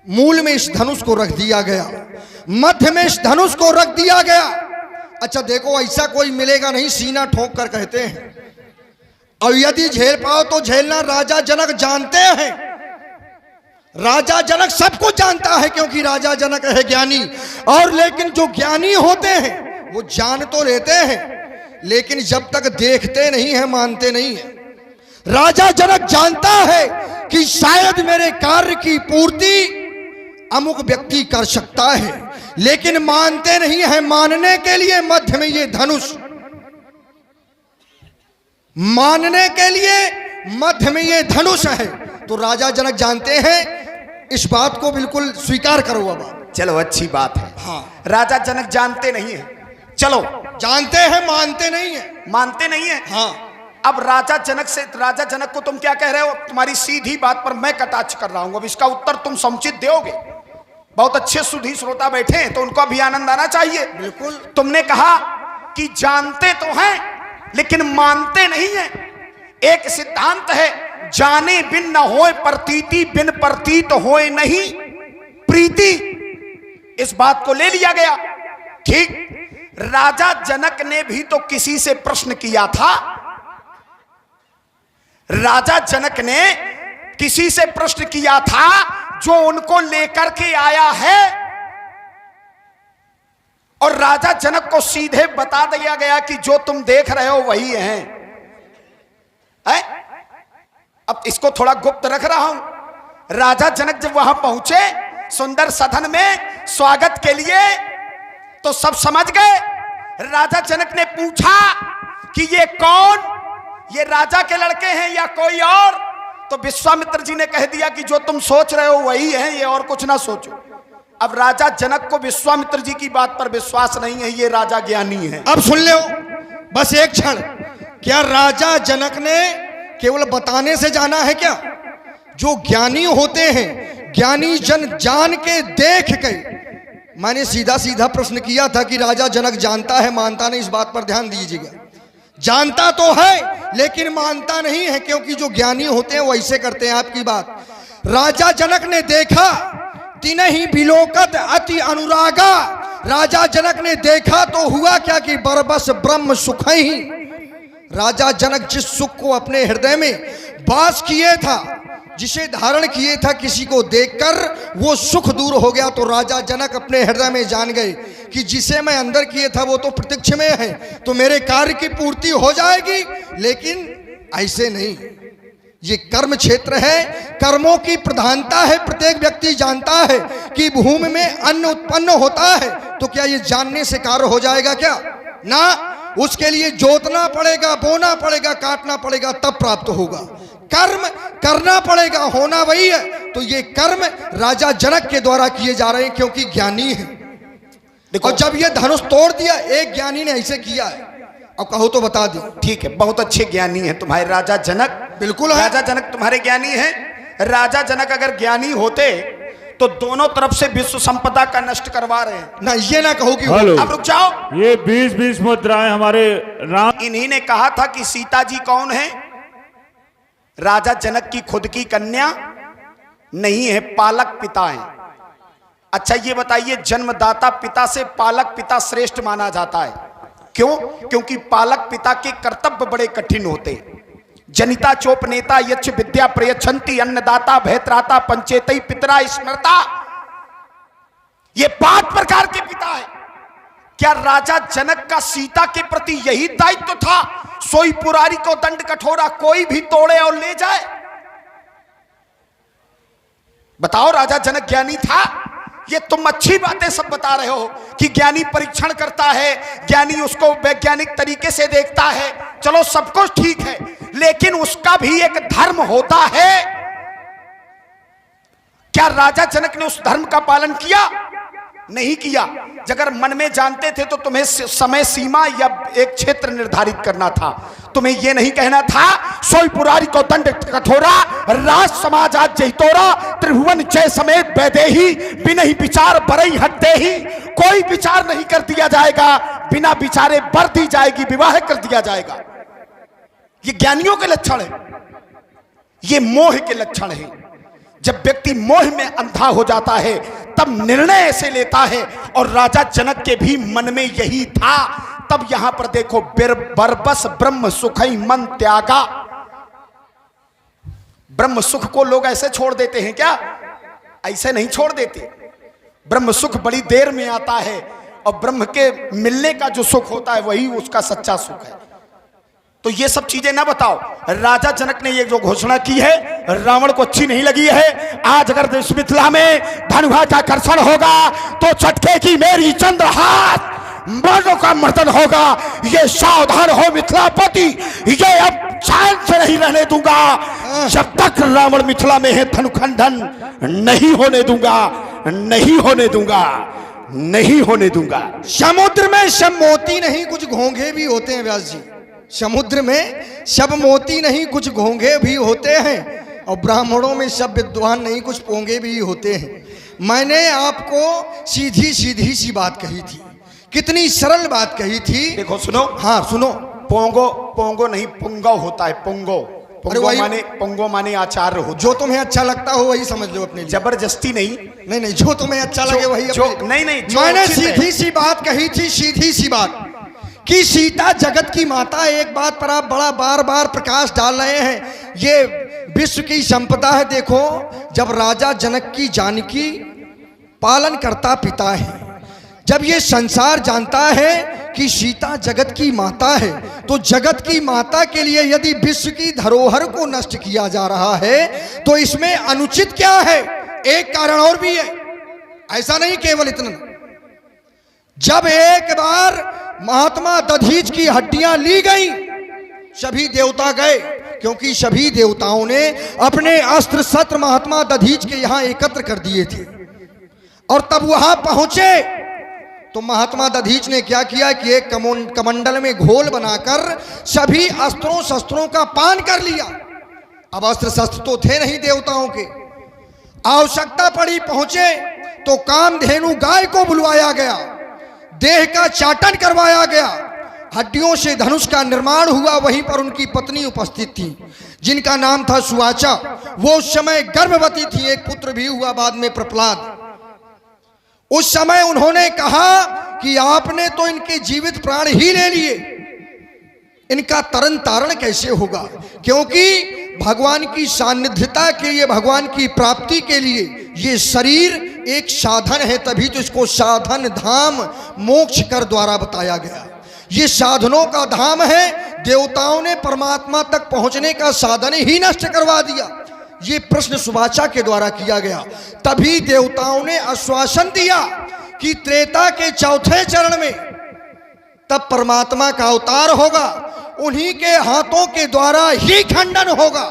मूल में इस धनुष को रख दिया गया, मध्य में इस धनुष को रख दिया गया। अच्छा देखो, ऐसा कोई मिलेगा नहीं, सीना ठोक कर कहते हैं। और यदि झेल पाओ तो झेलना। राजा जनक जानते हैं, राजा जनक सब कुछ जानता है, क्योंकि राजा जनक है ज्ञानी। और लेकिन जो ज्ञानी होते हैं वो जान तो लेते हैं, लेकिन जब तक देखते नहीं है मानते नहीं है। राजा जनक जानता है कि शायद मेरे कार्य की पूर्ति अमुक व्यक्ति कर सकता है, लेकिन मानते नहीं है। मानने के लिए मध्य में ये धनुष, मानने के लिए मध्य में ये धनुष है। तो राजा जनक जानते हैं, इस बात को बिल्कुल स्वीकार करो। अब चलो अच्छी बात है। हाँ, राजा जनक जानते नहीं है, चलो जानते हैं मानते नहीं है। मानते नहीं है। हाँ, अब राजा जनक को तुम क्या कह रहे हो? तुम्हारी सीधी बात पर मैं कटाक्ष कर रहा हूं। अब इसका उत्तर तुम समुचित दोगे। बहुत अच्छे सुधी श्रोता बैठे हैं तो उनको भी आनंद आना चाहिए। बिल्कुल। तुमने कहा कि जानते तो हैं लेकिन मानते नहीं हैं। एक सिद्धांत है, जाने बिन न होए प्रतीति, बिन प्रतीत होए नहीं प्रीति। इस बात को ले लिया गया, ठीक। राजा जनक ने भी तो किसी से प्रश्न किया था। राजा जनक ने किसी से प्रश्न किया था जो उनको लेकर के आया है, और राजा जनक को सीधे बता दिया गया कि जो तुम देख रहे हो वही है। अब इसको थोड़ा गुप्त रख रहा हूं। राजा जनक जब वहां पहुंचे सुंदर सदन में स्वागत के लिए, तो सब समझ गए। राजा जनक ने पूछा कि ये कौन, ये राजा के लड़के हैं या कोई और? तो विश्वामित्र जी ने कह दिया कि जो तुम सोच रहे हो वही है, ये और कुछ ना सोचो। अब राजा जनक को विश्वामित्र जी की बात पर विश्वास नहीं है, ये राजा ज्ञानी है। अब सुन लो बस एक क्षण, क्या राजा जनक ने केवल बताने से जाना है क्या? जो ज्ञानी होते हैं, ज्ञानी जन जान के देख के। मैंने सीधा सीधा प्रश्न किया था कि राजा जनक जानता है मानता नहीं, इस बात पर ध्यान दीजिएगा। जानता तो है लेकिन मानता नहीं है, क्योंकि जो ज्ञानी होते हैं वो ऐसे करते हैं। आपकी बात, राजा जनक ने देखा तीन ही बिलोकत अति अनुरागा। राजा जनक ने देखा तो हुआ क्या कि बरबस ब्रह्म सुख ही। राजा जनक जिस सुख को अपने हृदय में वास किए था, जिसे धारण किए था, किसी को देखकर वो सुख दूर हो गया। तो राजा जनक अपने हृदय में जान गए कि जिसे मैं अंदर किए था वो तो प्रत्यक्ष में है, तो मेरे कार्य की पूर्ति हो जाएगी। लेकिन ऐसे नहीं, ये कर्म क्षेत्र है, कर्मों की प्रधानता है। प्रत्येक व्यक्ति जानता है कि भूमि में अन्न उत्पन्न होता है, तो क्या ये जानने से कार्य हो जाएगा क्या? ना, उसके लिए जोतना पड़ेगा, बोना पड़ेगा, काटना पड़ेगा, तब प्राप्त होगा। कर्म करना पड़ेगा, होना वही है। तो ये कर्म राजा जनक के द्वारा किए जा रहे हैं, क्योंकि ज्ञानी है। देखो, जब ये धनुष तोड़ दिया, एक ज्ञानी ने ऐसे किया है। अब कहो तो बता दो। ठीक है, बहुत अच्छे ज्ञानी हैं तुम्हारे राजा जनक। बिल्कुल है, राजा जनक तुम्हारे ज्ञानी हैं। राजा जनक अगर ज्ञानी होते तो दोनों तरफ से विश्व संपदा का नष्ट करवा रहे हैं ना। ये ना कहो कि अब रुक जाओ, ये 20-20 मुद्राएं हमारे राम। इन्हीं ने कहा था कि सीता जी कौन है? राजा जनक की खुद की कन्या नहीं है, पालक पिता है। अच्छा ये बताइए, जन्मदाता पिता से पालक पिता श्रेष्ठ माना जाता है। क्यों? क्योंकि पालक पिता के कर्तव्य बड़े कठिन होते हैं। जनिता चोपनेता यच्छ विद्या प्रयच्छन्ति, अन्नदाता भयत्राता पंचेतई पितरा स्मृता। ये 5 प्रकार के पिता है। क्या राजा जनक का सीता के प्रति यही दायित्व था? सोई पुरारी को दंड कठोरा, कोई भी तोड़े और ले जाए? बताओ, राजा जनक ज्ञानी था? ये तुम अच्छी बातें सब बता रहे हो कि ज्ञानी परीक्षण करता है, ज्ञानी उसको वैज्ञानिक तरीके से देखता है, चलो सब कुछ ठीक है, लेकिन उसका भी एक धर्म होता है। क्या राजा जनक ने उस धर्म का पालन किया? नहीं किया। अगर मन में जानते थे तो तुम्हें समय सीमा या एक क्षेत्र निर्धारित करना था। तुम्हें यह नहीं कहना था सोई पुरारी को दंड कठोरा, राज समाज आज जहितोरा, त्रिभुवन जय समेत वैदेही, बिना ही विचार बरई हटते ही। कोई विचार नहीं कर दिया जाएगा, बिना विचारे बर दी जाएगी, विवाह कर दिया जाएगा। ये ज्ञानियों के लक्षण है, ये मोह के लक्षण है। जब व्यक्ति मोह में अंधा हो जाता है तब निर्णय ऐसे लेता है, और राजा जनक के भी मन में यही था। तब यहां पर देखो, बरबस ब्रह्म सुखई मन त्यागा। ब्रह्म सुख को लोग ऐसे छोड़ देते हैं क्या? ऐसे नहीं छोड़ देते। ब्रह्म सुख बड़ी देर में आता है, और ब्रह्म के मिलने का जो सुख होता है वही उसका सच्चा सुख है। तो ये सब चीजें ना बताओ। राजा जनक ने ये जो घोषणा की है रावण को अच्छी नहीं लगी है। आज अगर देश मिथिला में धनुहा का कर्षण होगा तो चटके की मेरी चंद्र हाथ, मर्दों का मर्दन होगा। ये सावधान हो मिथिलापति, ये अब चैन से नहीं रहने दूंगा। जब तक रावण मिथिला में है धनुखंडन नहीं होने दूंगा, नहीं होने दूंगा, नहीं होने दूंगा। समुद्र में सब मोती नहीं, कुछ घोंघे भी होते हैं व्यास जी। समुद्र में सब मोती नहीं, कुछ घोंघे भी होते हैं। और ब्राह्मणों में सब विद्वान नहीं, कुछ पोंगे भी होते हैं। मैंने आपको सीधी सीधी सी बात कही थी, कितनी सरल बात कही थी। देखो सुनो, हाँ सुनो। पोंगो, पोंगो नहीं पुंगो होता है, पुंगो। पुंगो माने आचार्य हो। जो तुम्हें अच्छा लगता हो वही समझ लो अपने लिए। जबरदस्ती नहीं, नहीं, जो तुम्हें अच्छा लगे वही नहीं, मैंने सीधी सी बात कही थी, सीधी सी बात कि सीता जगत की माता। एक बात पर आप बड़ा बार बार प्रकाश डाल रहे हैं, ये विश्व की संपदा है। देखो, जब राजा जनक की जानकी पालन करता पिता है, जब ये संसार जानता है कि सीता जगत की माता है, तो जगत की माता के लिए यदि विश्व की धरोहर को नष्ट किया जा रहा है तो इसमें अनुचित क्या है? एक कारण और भी है, ऐसा नहीं केवल इतना। जब एक बार महात्मा दधीच की हड्डियां ली गई, सभी देवता गए, क्योंकि सभी देवताओं ने अपने अस्त्र शस्त्र महात्मा दधीच के यहां एकत्र कर दिए थे। और तब वहां पहुंचे तो महात्मा दधीच ने क्या किया कि एक कमंडल में घोल बनाकर सभी अस्त्रों शस्त्रों का पान कर लिया। अब अस्त्र शस्त्र तो थे नहीं देवताओं के, आवश्यकता पड़ी, पहुंचे तो कामधेनु गाय को बुलवाया गया, देह का चाटन करवाया गया, हड्डियों से धनुष का निर्माण हुआ। वहीं पर उनकी पत्नी उपस्थित थी जिनका नाम था सुवाचा। वो उस समय गर्भवती थी, एक पुत्र भी हुआ बाद में प्रहलाद। उस समय उन्होंने कहा कि आपने तो इनके जीवित प्राण ही ले लिए, इनका तरन तारण कैसे होगा? क्योंकि भगवान की सान्निध्यता के लिए, भगवान की प्राप्ति के लिए ये शरीर एक साधन है, तभी तो इसको साधन धाम मोक्ष कर द्वारा बताया गया। ये साधनों का धाम है, देवताओं ने परमात्मा तक पहुंचने का साधन ही नष्ट करवा दिया। ये प्रश्न सुवाचा के द्वारा किया गया। तभी देवताओं ने आश्वासन दिया कि त्रेता के चौथे चरण में तब परमात्मा का अवतार होगा, उन्हीं के हाथों के द्वारा ही खंडन होगा,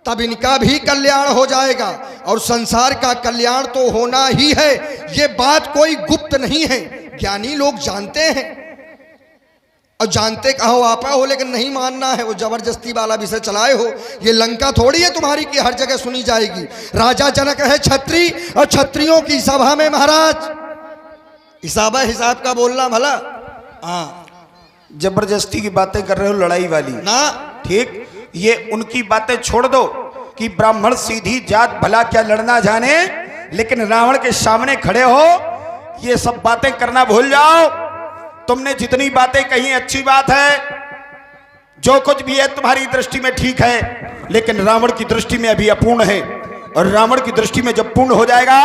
तब इनका भी कल्याण हो जाएगा और संसार का कल्याण तो होना ही है। ये बात कोई गुप्त नहीं है, ज्ञानी लोग जानते हैं। और जानते कहो आपा हो, लेकिन नहीं मानना है, वो जबरदस्ती वाला विषय चलाए हो। ये लंका थोड़ी है तुम्हारी कि हर जगह सुनी जाएगी। राजा जनक है छत्री, और छत्रियों की सभा में महाराज हिसाब का बोलना भला। हाँ, जबरदस्ती की बातें कर रहे हो, लड़ाई वाली ना। ठीक, ये उनकी बातें छोड़ दो कि ब्राह्मण सीधी जात भला क्या लड़ना जाने, लेकिन रावण के सामने खड़े हो, ये सब बातें करना भूल जाओ। तुमने जितनी बातें कही अच्छी बात है, जो कुछ भी है तुम्हारी दृष्टि में ठीक है, लेकिन रावण की दृष्टि में अभी अपूर्ण है। और रावण की दृष्टि में जब पूर्ण हो जाएगा,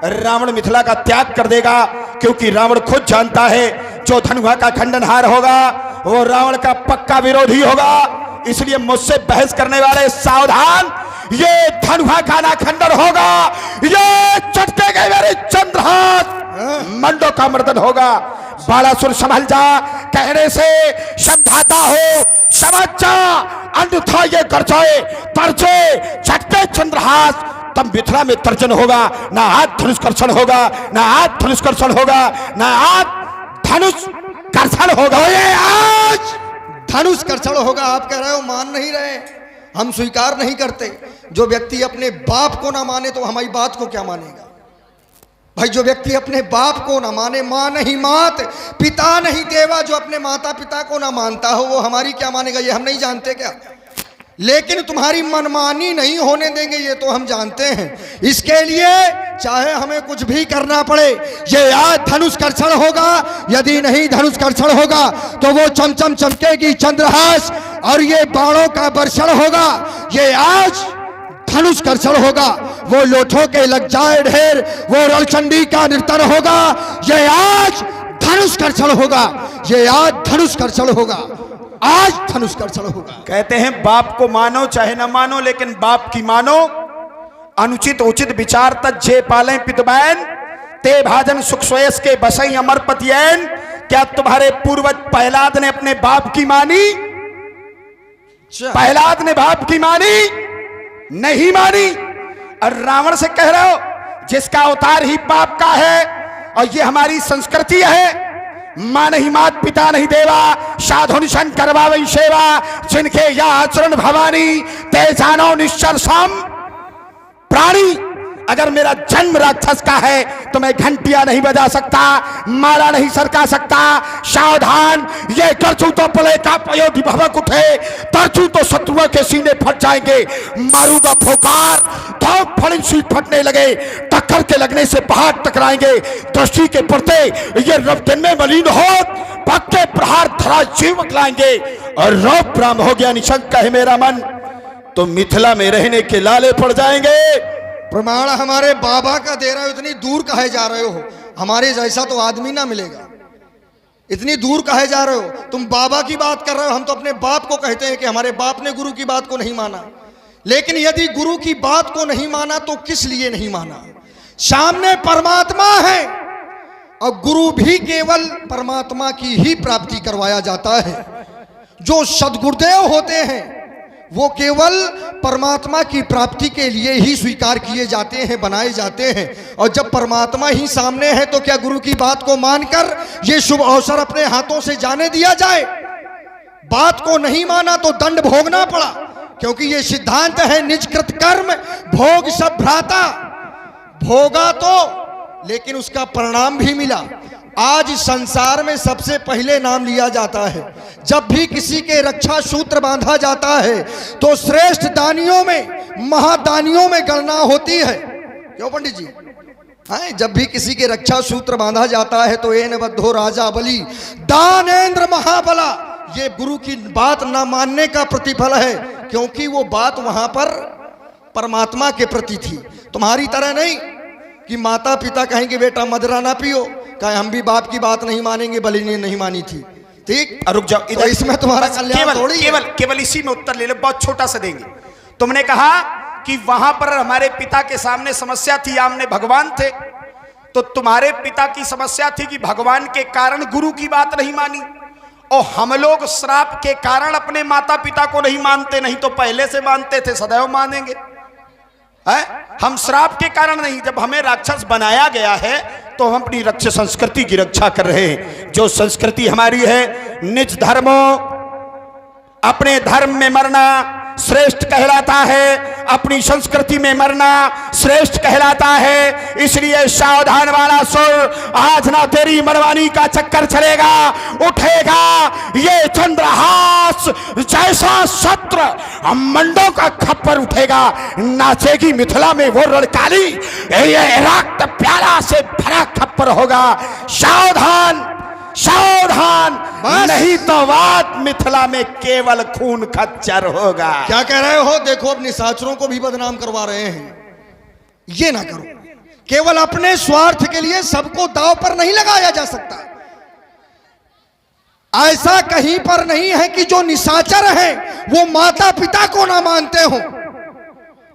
रावण मिथिला का त्याग कर देगा, क्योंकि रावण खुद जानता है जो धनुहा का खंडनहार होगा वो रावण का पक्का विरोधी होगा। इसलिए मुझसे बहस करने वाले सावधान, ये धनुहा का ना खंडन होगा, ये चटके गए मेरे चंद्रहास मंडो का मर्दन होगा। बालासुर संभल जा कहने से समझाता हो, समझ जा, अन्यथा ये गर्जे तरजे चटके चंद्रहास, तब मिथिला में तर्जन होगा, ना हाथ धनुष कर्षण होगा, ना हाथ धनुष कर्षण होगा, ना हाथ धनुष कर्षण होगा। ये आज धनुष कर्षण होगा आप कह रहे हो, मान नहीं रहे, हम स्वीकार नहीं करते। जो व्यक्ति अपने बाप को ना माने तो हमारी बात को क्या मानेगा भाई? जो व्यक्ति अपने बाप को ना माने, मां नहीं मात, पिता नहीं देवा, जो अपने माता पिता को ना मानता हो वो हमारी क्या मानेगा? ये हम नहीं जानते क्या? लेकिन तुम्हारी मनमानी नहीं होने देंगे, ये तो हम जानते हैं। इसके लिए चाहे हमें कुछ भी करना पड़े, ये आज धनुष कर्षण होगा। यदि नहीं धनुष कर्षण होगा तो वो चमचम चमकेगी चंद्रहास और ये बाणों का वर्षण होगा। ये आज धनुष कर्षण होगा, वो लोठों के लग जाए ढेर, वो रणचंडी का नर्तन होगा। ये आज धनुष कर्षण होगा, ये आज धनुष कर्षण होगा, आज धनुष कर्षण होगा। कहते हैं बाप को मानो चाहे न मानो, लेकिन बाप की मानो। अनुचित उचित विचार तज्जे पालें पितबैन, ते भाजन सुख श्रेयस के बसई अमर पतियैन। क्या तुम्हारे पूर्वज प्रहलाद ने अपने बाप की मानी? प्रहलाद ने बाप की मानी? नहीं मानी। और रावण से कह रहे हो जिसका अवतार ही बाप का है, और ये हमारी संस्कृति है, मां नहीं मात पिता नहीं देवा, साधु निशन करवावई सेवा, जिनके या आचरण भवानी ते जानो निश्चर सम प्राणी। अगर मेरा जन्म राक्षस का है तो मैं घंटियां नहीं बजा सकता, माला नहीं सरका सकता। सावधान, ये करछू तो पले का पयोधि भवक उठे, तरछू तो शत्रुओं के सीने फट जाएंगे। मारूंगा फोकार, धौक फड़िंसी फटने लगे, टक्कर के लगने से पहाड़ टकराएंगे। दृष्टि के पड़ते ये रवतन में मलिन हो, पक्के प्रहार धरा जीवक लाएंगे। और रौप राम हो गया निशंक है मेरा मन, तो मिथिला में रहने के लाले पड़ जाएंगे। प्रमाण हमारे बाबा का दे रहे हो, इतनी दूर कहे जा रहे हो? हमारे जैसा तो आदमी ना मिलेगा, इतनी दूर कहे जा रहे हो? तुम बाबा की बात कर रहे हो, हम तो अपने बाप को कहते हैं कि हमारे बाप ने गुरु की बात को नहीं माना। लेकिन यदि गुरु की बात को नहीं माना तो किस लिए नहीं माना? सामने परमात्मा है और गुरु भी केवल परमात्मा की ही प्राप्ति करवाया जाता है। जो सद्गुरुदेव होते हैं वो केवल परमात्मा की प्राप्ति के लिए ही स्वीकार किए जाते हैं, बनाए जाते हैं। और जब परमात्मा ही सामने है तो क्या गुरु की बात को मानकर ये शुभ अवसर अपने हाथों से जाने दिया जाए? बात को नहीं माना तो दंड भोगना पड़ा, क्योंकि ये सिद्धांत है निजकृत कर्म भोग सब भ्राता। भोगा तो, लेकिन उसका परिणाम भी मिला। आज संसार में सबसे पहले नाम लिया जाता है। जब भी किसी के रक्षा सूत्र बांधा जाता है तो श्रेष्ठ दानियों में, महादानियों में गणना होती है। क्यों पंडित जी? हाँ, जब भी किसी के रक्षा सूत्र बांधा जाता है तो एन बद्धो राजा बलि दानेन्द्र महाबला, ये गुरु की बात ना मानने का प्रतिफल है, क्योंकि वो बात वहां पर परमात्मा के प्रति थी। तुम्हारी तरह नहीं कि माता पिता कहेंगे बेटा मदरा ना पियो, कहे हम भी बाप की बात नहीं मानेंगे, बलि ने नहीं मानी थी। ठीक, रुक जाओ इधर। तो इसमें तुम्हारा कल्याण थोड़ी है। केवल इसी में उत्तर ले लो, बहुत छोटा सा देंगे। तुमने कहा कि वहां पर हमारे पिता के सामने समस्या थी, आमने भगवान थे, तो तुम्हारे पिता की समस्या थी कि भगवान के कारण गुरु की बात नहीं मानी, और हम लोग श्राप के कारण अपने माता पिता को नहीं मानते, नहीं तो पहले से मानते थे, सदैव मानेंगे। है? हम श्राप के कारण नहीं, जब हमें राक्षस बनाया गया है तो हम अपनी रक्षा संस्कृति की रक्षा कर रहे हैं। जो संस्कृति हमारी है, निज धर्मो, अपने धर्म में मरना श्रेष्ठ कहलाता है, अपनी संस्कृति में मरना श्रेष्ठ कहलाता है। इसलिए सावधान वाला सुर, आज ना तेरी मरवानी का चक्कर चलेगा, उठेगा ये चंद्रहास जैसा शस्त्र, मंडों का खप्पर उठेगा। नाचेगी मिथिला में वो रणकाली, ये रक्त प्याला से भरा खप्पर होगा। सावधान सावधान, नहीं तो बात मिथिला में केवल खून खच्चर होगा। क्या कह रहे हो? देखो अब निशाचरों को भी बदनाम करवा रहे हैं। ये ना करो, केवल अपने स्वार्थ के लिए सबको दांव पर नहीं लगाया जा सकता। ऐसा कहीं पर नहीं है कि जो निशाचर हैं वो माता पिता को ना मानते हो।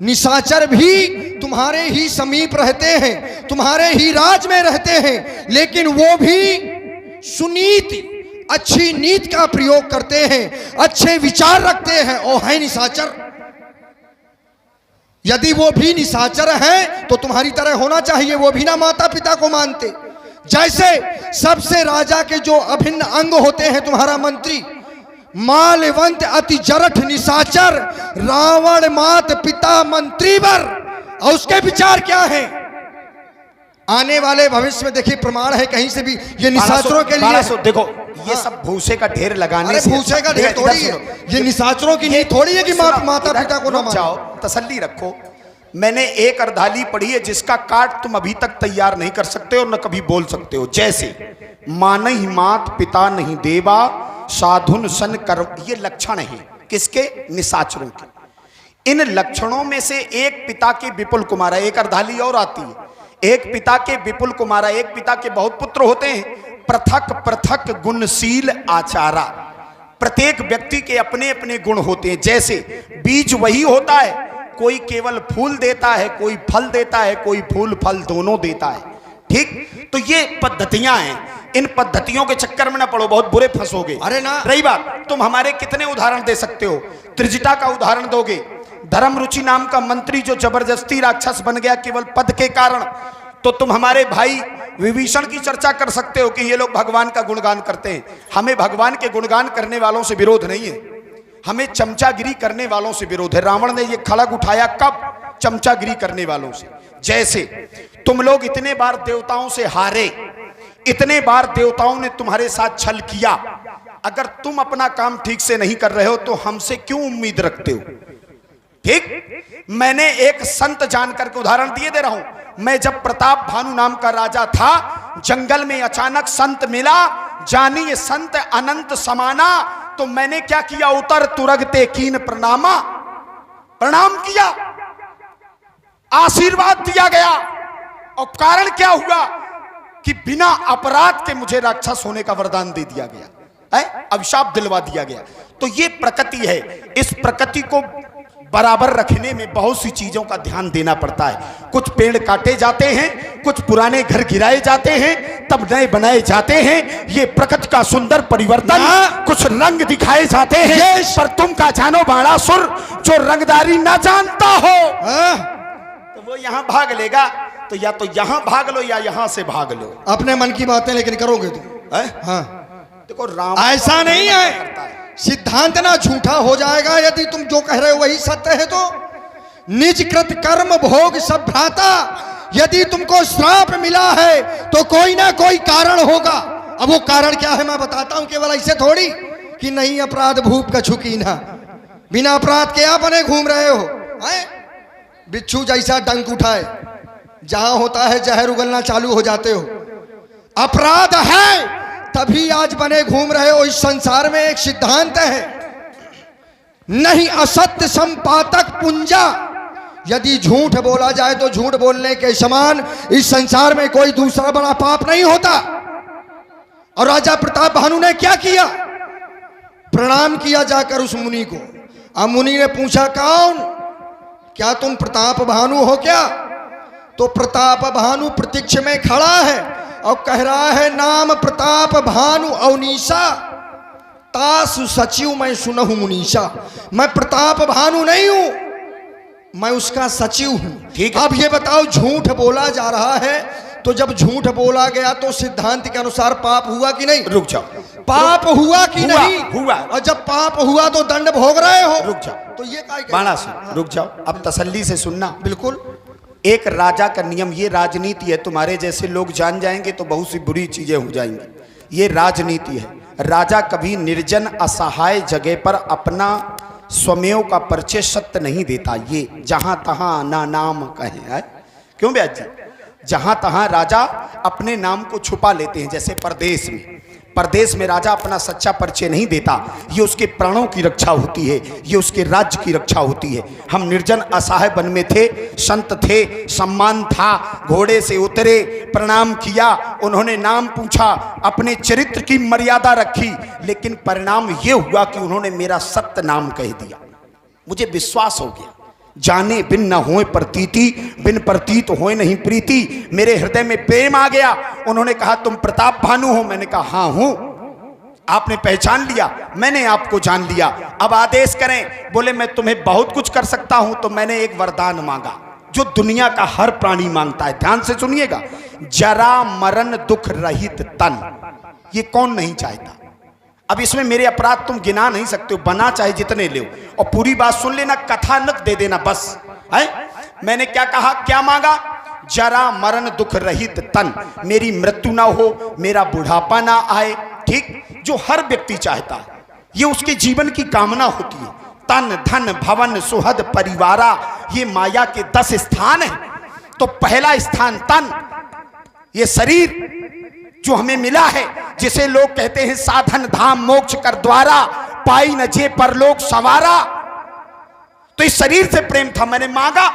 निशाचर भी तुम्हारे ही समीप रहते हैं, तुम्हारे ही राज में रहते हैं, लेकिन वो भी सुनीति, अच्छी नीति का प्रयोग करते हैं, अच्छे विचार रखते हैं और है निशाचर। यदि वो भी निशाचर हैं तो तुम्हारी तरह होना चाहिए, वो भी ना माता पिता को मानते। जैसे सबसे राजा के जो अभिन्न अंग होते हैं, तुम्हारा मंत्री मालवंत अति जरठ निशाचर, रावण मात पिता मंत्री वर। और उसके विचार क्या है? आने वाले भविष्य में देखिए, प्रमाण है कहीं से भी, ये निशाचरों के लिए देखो, ये सब भूसे का ढेर लगाने से, भूसे का ढेर थोड़ी है, ये निशाचरों की नीति थोड़ी है कि माता पिता को ना मानो। तसल्ली रखो, मैंने एक अर्धाली पढ़ी है जिसका काट तुम अभी तक तैयार नहीं कर सकते और न कभी बोल सकते हो। जैसे मानहि मात पिता नहीं देवा, साधुन सन कर, ये लक्षण है किसके? निशाचरों के। इन लक्षणों में से एक पिता के विपुल कुमारा, एक अर्धाली और आती है, एक पिता के विपुल कुमारा, एक पिता के बहुत पुत्र होते हैं, पृथक पृथक गुणशील आचारा। प्रत्येक व्यक्ति के अपने अपने गुण होते हैं। जैसे बीज वही होता है, कोई केवल फूल देता है, कोई फल देता है, कोई फूल फल दोनों देता है। ठीक, तो ये पद्धतियां हैं, इन पद्धतियों के चक्कर में ना पड़ो, बहुत बुरे फंसोगे। अरे ना, रही बात, तुम हमारे कितने उदाहरण दे सकते हो? त्रिजटा का उदाहरण दोगे? धर्म रुचि नाम का मंत्री जो जबरदस्ती राक्षस बन गया केवल पद के कारण, तो तुम हमारे भाई विभीषण की चर्चा कर सकते हो कि ये लोग भगवान का गुणगान करते हैं। हमें भगवान के गुणगान करने वालों से विरोध नहीं है, हमें चमचागिरी करने वालों से विरोध है। रावण ने ये खड़ग उठाया कब? चमचागिरी करने वालों से। जैसे तुम लोग इतने बार देवताओं से हारे, इतने बार देवताओं ने तुम्हारे साथ छल किया, अगर तुम अपना काम ठीक से नहीं कर रहे हो तो हमसे क्यों उम्मीद रखते हो? ठीक, मैंने एक संत जानकर के उदाहरण दिए दे रहा हूं। मैं जब प्रताप भानु नाम का राजा था, जंगल में अचानक संत मिला, जानी ये संत अनंत समाना, तो मैंने क्या किया? उतर तुरगते कीन प्रणामा, प्रणाम किया, आशीर्वाद दिया गया। और कारण क्या हुआ कि बिना अपराध के मुझे राक्षस होने का वरदान दे दिया गया है, अभिशाप दिलवा दिया गया। तो ये प्रकृति है, इस प्रकृति को बराबर रखने में बहुत सी चीजों का ध्यान देना पड़ता है। कुछ पेड़ काटे जाते हैं, कुछ पुराने घर गिराए जाते हैं, तब नए बनाए जाते हैं। ये प्रकृति का सुंदर परिवर्तन, कुछ रंग दिखाए जाते हैं। पर तुम का जानो बाणासुर, जो रंगदारी ना जानता हो तो वो यहां भाग लेगा। तो या तो यहां भाग लो या यहां से भाग लो। अपने मन की बातें लेकिन करोगे तुम। हाँ, देखो राम ऐसा नहीं है, सिद्धांत ना झूठा हो जाएगा यदि तुम जो कह रहे हो वही सत्य है तो। निज कृत कर्म भोग सब भ्राता, यदि तुमको श्राप मिला है तो कोई ना कोई कारण होगा। अब वो कारण क्या है मैं बताता हूं, केवल ऐसे थोड़ी कि नहीं अपराध भूप का छुकीना, बिना अपराध के आप बने घूम रहे हो। बिच्छू जैसा डंक उठाए, जहां होता है जहर उगलना चालू हो जाते हो। अपराध है तभी आज बने घूम रहे हो। इस संसार में एक सिद्धांत है, नहीं असत्य संपातक पुंजा, यदि झूठ बोला जाए तो झूठ बोलने के समान इस संसार में कोई दूसरा बड़ा पाप नहीं होता। और राजा प्रताप भानु ने क्या किया? प्रणाम किया जाकर उस मुनि को। अब मुनि ने पूछा, कौन? क्या तुम प्रताप भानु हो क्या? तो प्रताप भानु प्रत्यक्ष में खड़ा है और कह रहा है, नाम प्रताप भानु अवनीशा, तासु सचिव मैं सुनहु मुनीषा। मैं प्रताप भानु नहीं हूं, मैं उसका सचिव हूं। ठीक, अब ये बताओ, झूठ बोला जा रहा है तो जब झूठ बोला गया तो सिद्धांत के अनुसार पाप हुआ कि नहीं? रुक जाओ, पाप हुआ कि नहीं? हुआ। और जब पाप हुआ तो दंड भोग रहे हो। रुक जाओ, तो ये क्या बाणासुर रुक जाओ, अब तसल्ली से सुनना। बिल्कुल, एक राजा का नियम, ये राजनीति है। तुम्हारे जैसे लोग जान जाएंगे तो बहुत सी बुरी चीजें हो जाएंगी। ये राजनीति है। राजा कभी निर्जन असहाय जगह पर अपना स्वमेव का परिचय सत्य नहीं देता। ये जहां तहां ना नाम कहे है, क्यों ब्याज जी? जहां तहां राजा अपने नाम को छुपा लेते हैं। जैसे परदेश में राजा अपना सच्चा परिचय नहीं देता। ये उसके प्राणों की रक्षा होती है, ये उसके राज्य की रक्षा होती है। हम निर्जन असहाय वन में थे, संत थे, सम्मान था, घोड़े से उतरे, प्रणाम किया, उन्होंने नाम पूछा, अपने चरित्र की मर्यादा रखी, लेकिन परिणाम ये हुआ कि उन्होंने मेरा सत्य नाम कह दिया। मुझे विश्वास हो गया, जाने बिन न होए प्रतीति, बिन प्रतीत होए नहीं प्रीति। मेरे हृदय में प्रेम आ गया। उन्होंने कहा, तुम प्रताप भानु हो? मैंने कहा, हाँ हूं। आपने पहचान लिया? मैंने आपको जान लिया। अब आदेश करें। बोले, मैं तुम्हें बहुत कुछ कर सकता हूं। तो मैंने एक वरदान मांगा जो दुनिया का हर प्राणी मांगता है। ध्यान से सुनिएगा, जरा मरण दुख रहित तन। ये कौन नहीं चाहता? अब इसमें मेरे अपराध तुम गिना नहीं सकते हो, बना चाहे जितने ले, और पूरी बात सुन लेना, कथानक दे देना बस है। मैंने क्या कहा, क्या मांगा? जरा मरण दुख रहित तन, मेरी मृत्यु ना हो, मेरा बुढ़ापा ना आए। ठीक, जो हर व्यक्ति चाहता है, ये उसके जीवन की कामना होती है। तन धन भवन सुहद परिवारा, ये माया के 10 स्थान है। तो पहला स्थान तन, ये शरीर जो हमें मिला है, जिसे लोग कहते हैं साधन धाम मोक्ष कर द्वारा, पाई न जे परलोक सवारा। तो इस शरीर से प्रेम था, मैंने मांगा।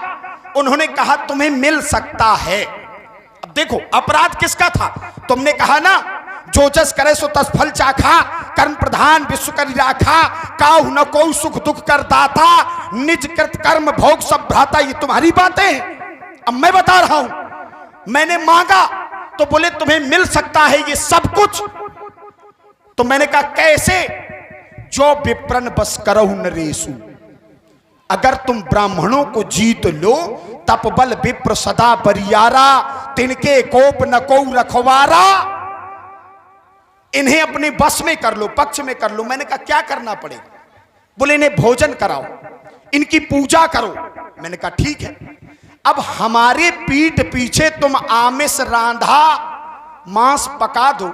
उन्होंने कहा, तुम्हें मिल सकता है। अब देखो, अपराध किसका था? तुमने कहा ना, जो जस करे सो तस फल चाखा, कर्म प्रधान विश्व करि राखा, काहु न कोई सुख दुख कर दाता, निज कृत कर्म भोग सब भ्राता। ये तुम्हारी बातें हैं। अब मैं बता रहा हूं, मैंने मांगा तो बोले तुम्हें मिल सकता है ये सब कुछ। तो मैंने कहा, कैसे? जो विप्रन बस करहु नरेशु, अगर तुम ब्राह्मणों को जीत लो, तप बल विप्र सदा बरियारा, तिनके कोप न को रखवारा। इन्हें अपने बस में कर लो, पक्ष में कर लो। मैंने कहा, क्या करना पड़ेगा? बोले, इन्हें भोजन कराओ, इनकी पूजा करो। मैंने कहा, ठीक है। अब हमारे पीठ पीछे तुम आमिष रांधा मांस पका दो,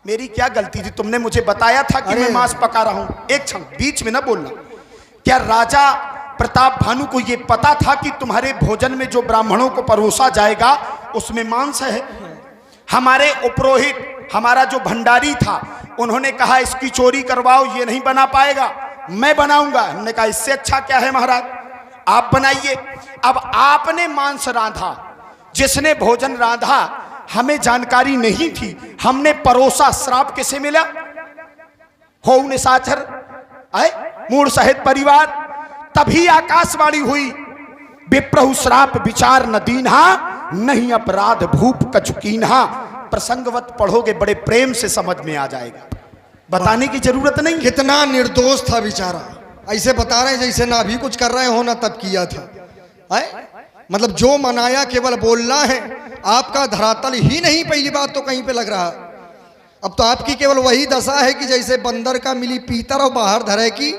मेरी क्या गलती थी? तुमने मुझे बताया था कि मैं मांस पका रहा हूं। एक क्षण बीच में ना बोलना। क्या राजा प्रताप भानु को यह पता था कि तुम्हारे भोजन में जो ब्राह्मणों को परोसा जाएगा उसमें मांस है? हमारे उपरोहित, हमारा जो भंडारी था, उन्होंने कहा इसकी चोरी करवाओ, ये नहीं बना पाएगा, मैं बनाऊंगा। हमने कहा इससे अच्छा क्या है महाराज, आप बनाइए। अब आपने मांस रांधा, जिसने भोजन रांधा हमें जानकारी नहीं थी, हमने परोसा, श्राप किसे मिला? हो निशाचर आए मूड सहित परिवार। तभी आकाशवाणी हुई, विप्रहु श्राप विचार न दीन्हा, नहीं अपराध भूप कचुकीन्हा। प्रसंगवत पढ़ोगे बड़े प्रेम से समझ में आ जाएगा, बताने की जरूरत नहीं। कितना निर्दोष था बेचारा, ऐसे बता रहे हैं जैसे ना भी कुछ कर रहे हो ना तब किया था। मतलब जो मनाया केवल बोलना है, आपका धरातल ही नहीं, पहली बात तो कहीं पे लग रहा। अब तो आपकी केवल वही दशा है कि जैसे बंदर का मिली पीतर और बाहर धरे की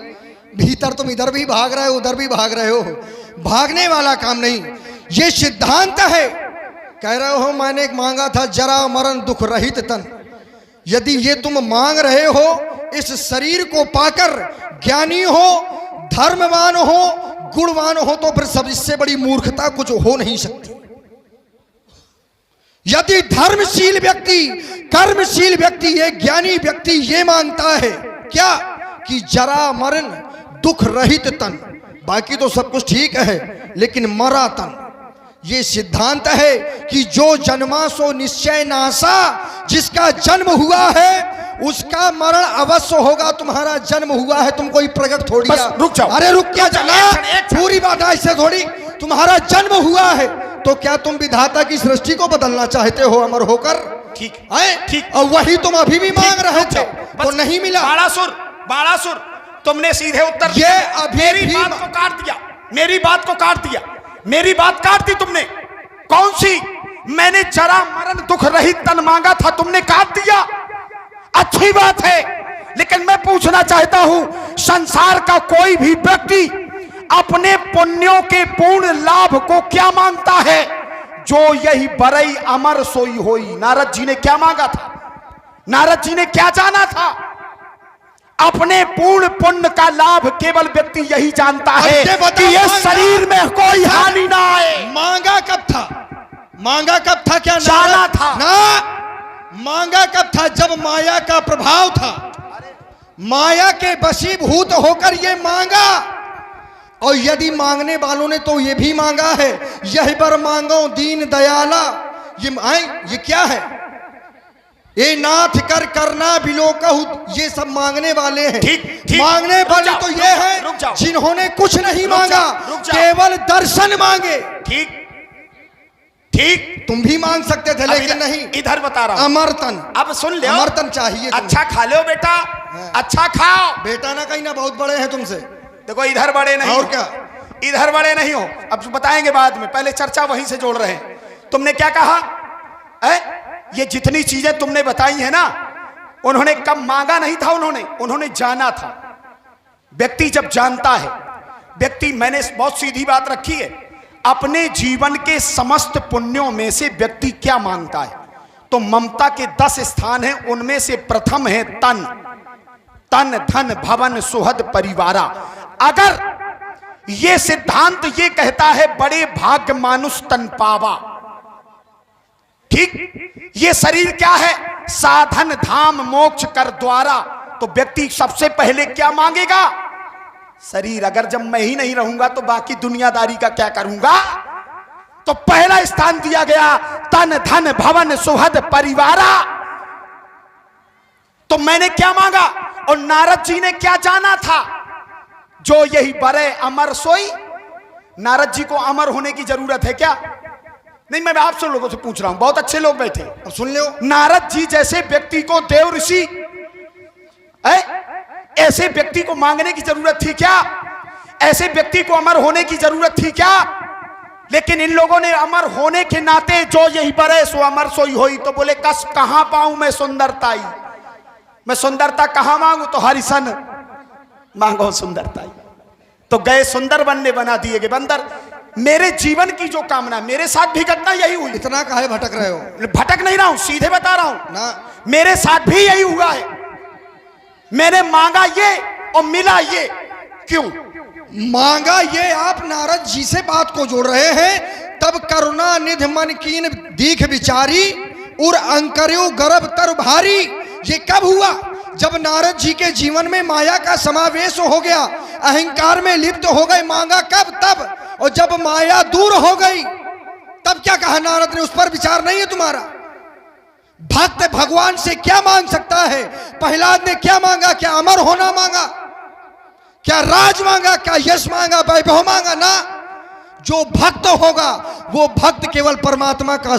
भीतर, तुम इधर भी भाग रहे हो उधर भी भाग रहे हो। भागने वाला काम नहीं, ये सिद्धांत है। कह रहे हो मैंने एक मांगा था जरा मरण दुख रहित तन। यदि ये तुम मांग रहे हो इस शरीर को पाकर ज्ञानी हो, धर्मवान हो, गुणवान हो, तो फिर सब इससे बड़ी मूर्खता कुछ हो नहीं सकती। यदि धर्मशील व्यक्ति, कर्मशील व्यक्ति, ये ज्ञानी व्यक्ति ये मांगता है क्या कि जरा मरण दुख रहित तन, बाकी तो सब कुछ ठीक है लेकिन मरा तन। ये सिद्धांत है कि जो जन्मा सो निश्चय नासा, जिसका जन्म हुआ है उसका मरण अवश्य होगा। तुम्हारा जन्म हुआ है, तुम कोई प्रकट थोड़ी। रुक जाओ, अरे रुक क्या जाना, पूरी बात ऐसे थोड़ी। तुम्हारा जन्म हुआ है तो क्या तुम विधाता की सृष्टि को बदलना चाहते हो अमर होकर? ठीक है, ठीक। और वही तुम अभी भी मांग रहे थे तो नहीं मिला। बाणासुर तुमने सीधे उत्तर, ये अभी मेरी बात को काट दिया, मेरी बात को काट दिया, मेरी बात काट दी तुमने। कौन सी? मैंने जरा मरण दुख रहित तन मांगा था, तुमने काट दिया। अच्छी बात है, लेकिन मैं पूछना चाहता हूं, संसार का कोई भी व्यक्ति अपने पुण्यों के पूर्ण लाभ को क्या मांगता है? जो यही बरई अमर सोई होई। नारद जी ने क्या मांगा था? नारद जी ने क्या जाना था? अपने पूर्ण पुण्य का लाभ केवल व्यक्ति यही जानता है कि ये शरीर में कोई हानि ना आए। मांगा कब था? मांगा कब था? क्या जाना था ना? मांगा कब था? जब माया का प्रभाव था, माया के वशीभूत होकर ये मांगा। और यदि मांगने वालों ने तो ये भी मांगा है, यही पर मांगो दीन दयाला। ये क्या है? ये नाथ कर करना बिलो कहू, ये सब मांगने वाले हैं। ठीक, मांगने वाले तो ये हैं जिन्होंने कुछ नहीं मांगा, केवल दर्शन मांगे। ठीक ठीक, तुम भी मांग सकते थे लेकिन नहीं। इधर बता रहा हूं, अमरतन। अब सुन ले, अमरतन चाहिए। अच्छा खा लो बेटा, अच्छा खाओ बेटा। ना कहीं ना बहुत बड़े हैं तुमसे। देखो इधर बड़े नहीं, और क्या, इधर बड़े नहीं हो। अब बताएंगे बाद में, पहले चर्चा वहीं से जोड़ रहे हैं। तुमने क्या कहा? ये जितनी चीजें तुमने बताई है ना, उन्होंने कब मांगा नहीं था, उन्होंने जाना था। व्यक्ति जब जानता है, व्यक्ति, मैंने बहुत सीधी बात रखी है, अपने जीवन के समस्त पुण्यों में से व्यक्ति क्या मांगता है? तो ममता के 10 स्थान हैं, उनमें से प्रथम है तन। तन धन भवन सुहद परिवारा। अगर ये सिद्धांत ये कहता है बड़े भाग्य मानुष तन पावा, ठीक, ये शरीर क्या है? साधन धाम मोक्ष कर द्वारा। तो व्यक्ति सबसे पहले क्या मांगेगा? शरीर। अगर जब मैं ही नहीं रहूंगा तो बाकी दुनियादारी का क्या करूंगा? तो पहला स्थान दिया गया तन धन भवन सुहद परिवारा। तो मैंने क्या मांगा? और नारद जी ने क्या जाना था? जो यही बरे अमर सोई। नारद जी को अमर होने की जरूरत है क्या? नहीं, मैं आपसे लोगों से पूछ रहा हूं, बहुत अच्छे लोग बैठे, अब सुन लो। नारद जी जैसे व्यक्ति को देव ऋषि, ऐसे व्यक्ति को मांगने की जरूरत थी क्या? ऐसे व्यक्ति को अमर होने की जरूरत थी क्या? लेकिन इन लोगों ने अमर होने के नाते जो यही बरे सो अमर सोई होई। तो बोले कस कहां पाऊं मैं सुंदरताई, मैं सुंदरता कहां मांगू? तो हरिसन मांगो सुंदरताई। तो गए सुंदर बनने, बना दिए गए बंदर। मेरे जीवन की जो कामना, मेरे साथ भी घटना यही हुई। इतना काहे भटक रहे हो? भटक नहीं रहा हूं, सीधे बता रहा हूं ना, मेरे साथ भी यही हुआ है। मैंने मांगा ये और मिला ये। क्यों मांगा ये? आप नारद जी से बात को जोड़ रहे हैं। तब करुणा निधि मन कीन दीख विचारी उर अंकर्यो गर्भ तर भारी। ये कब हुआ? जब नारद जी के जीवन में माया का समावेश हो गया, अहंकार में लिप्त हो गए। मांगा कब? तब। और जब माया दूर हो गई तब क्या कहा नारद ने? उस पर विचार नहीं है तुम्हारा? भक्त भगवान से क्या मांग सकता है? प्रहलाद ने क्या मांगा? क्या अमर होना मांगा? क्या राज मांगा? क्या यश मांगा? वैभव मांगा? ना। जो भक्त होगा वो भक्त केवल परमात्मा का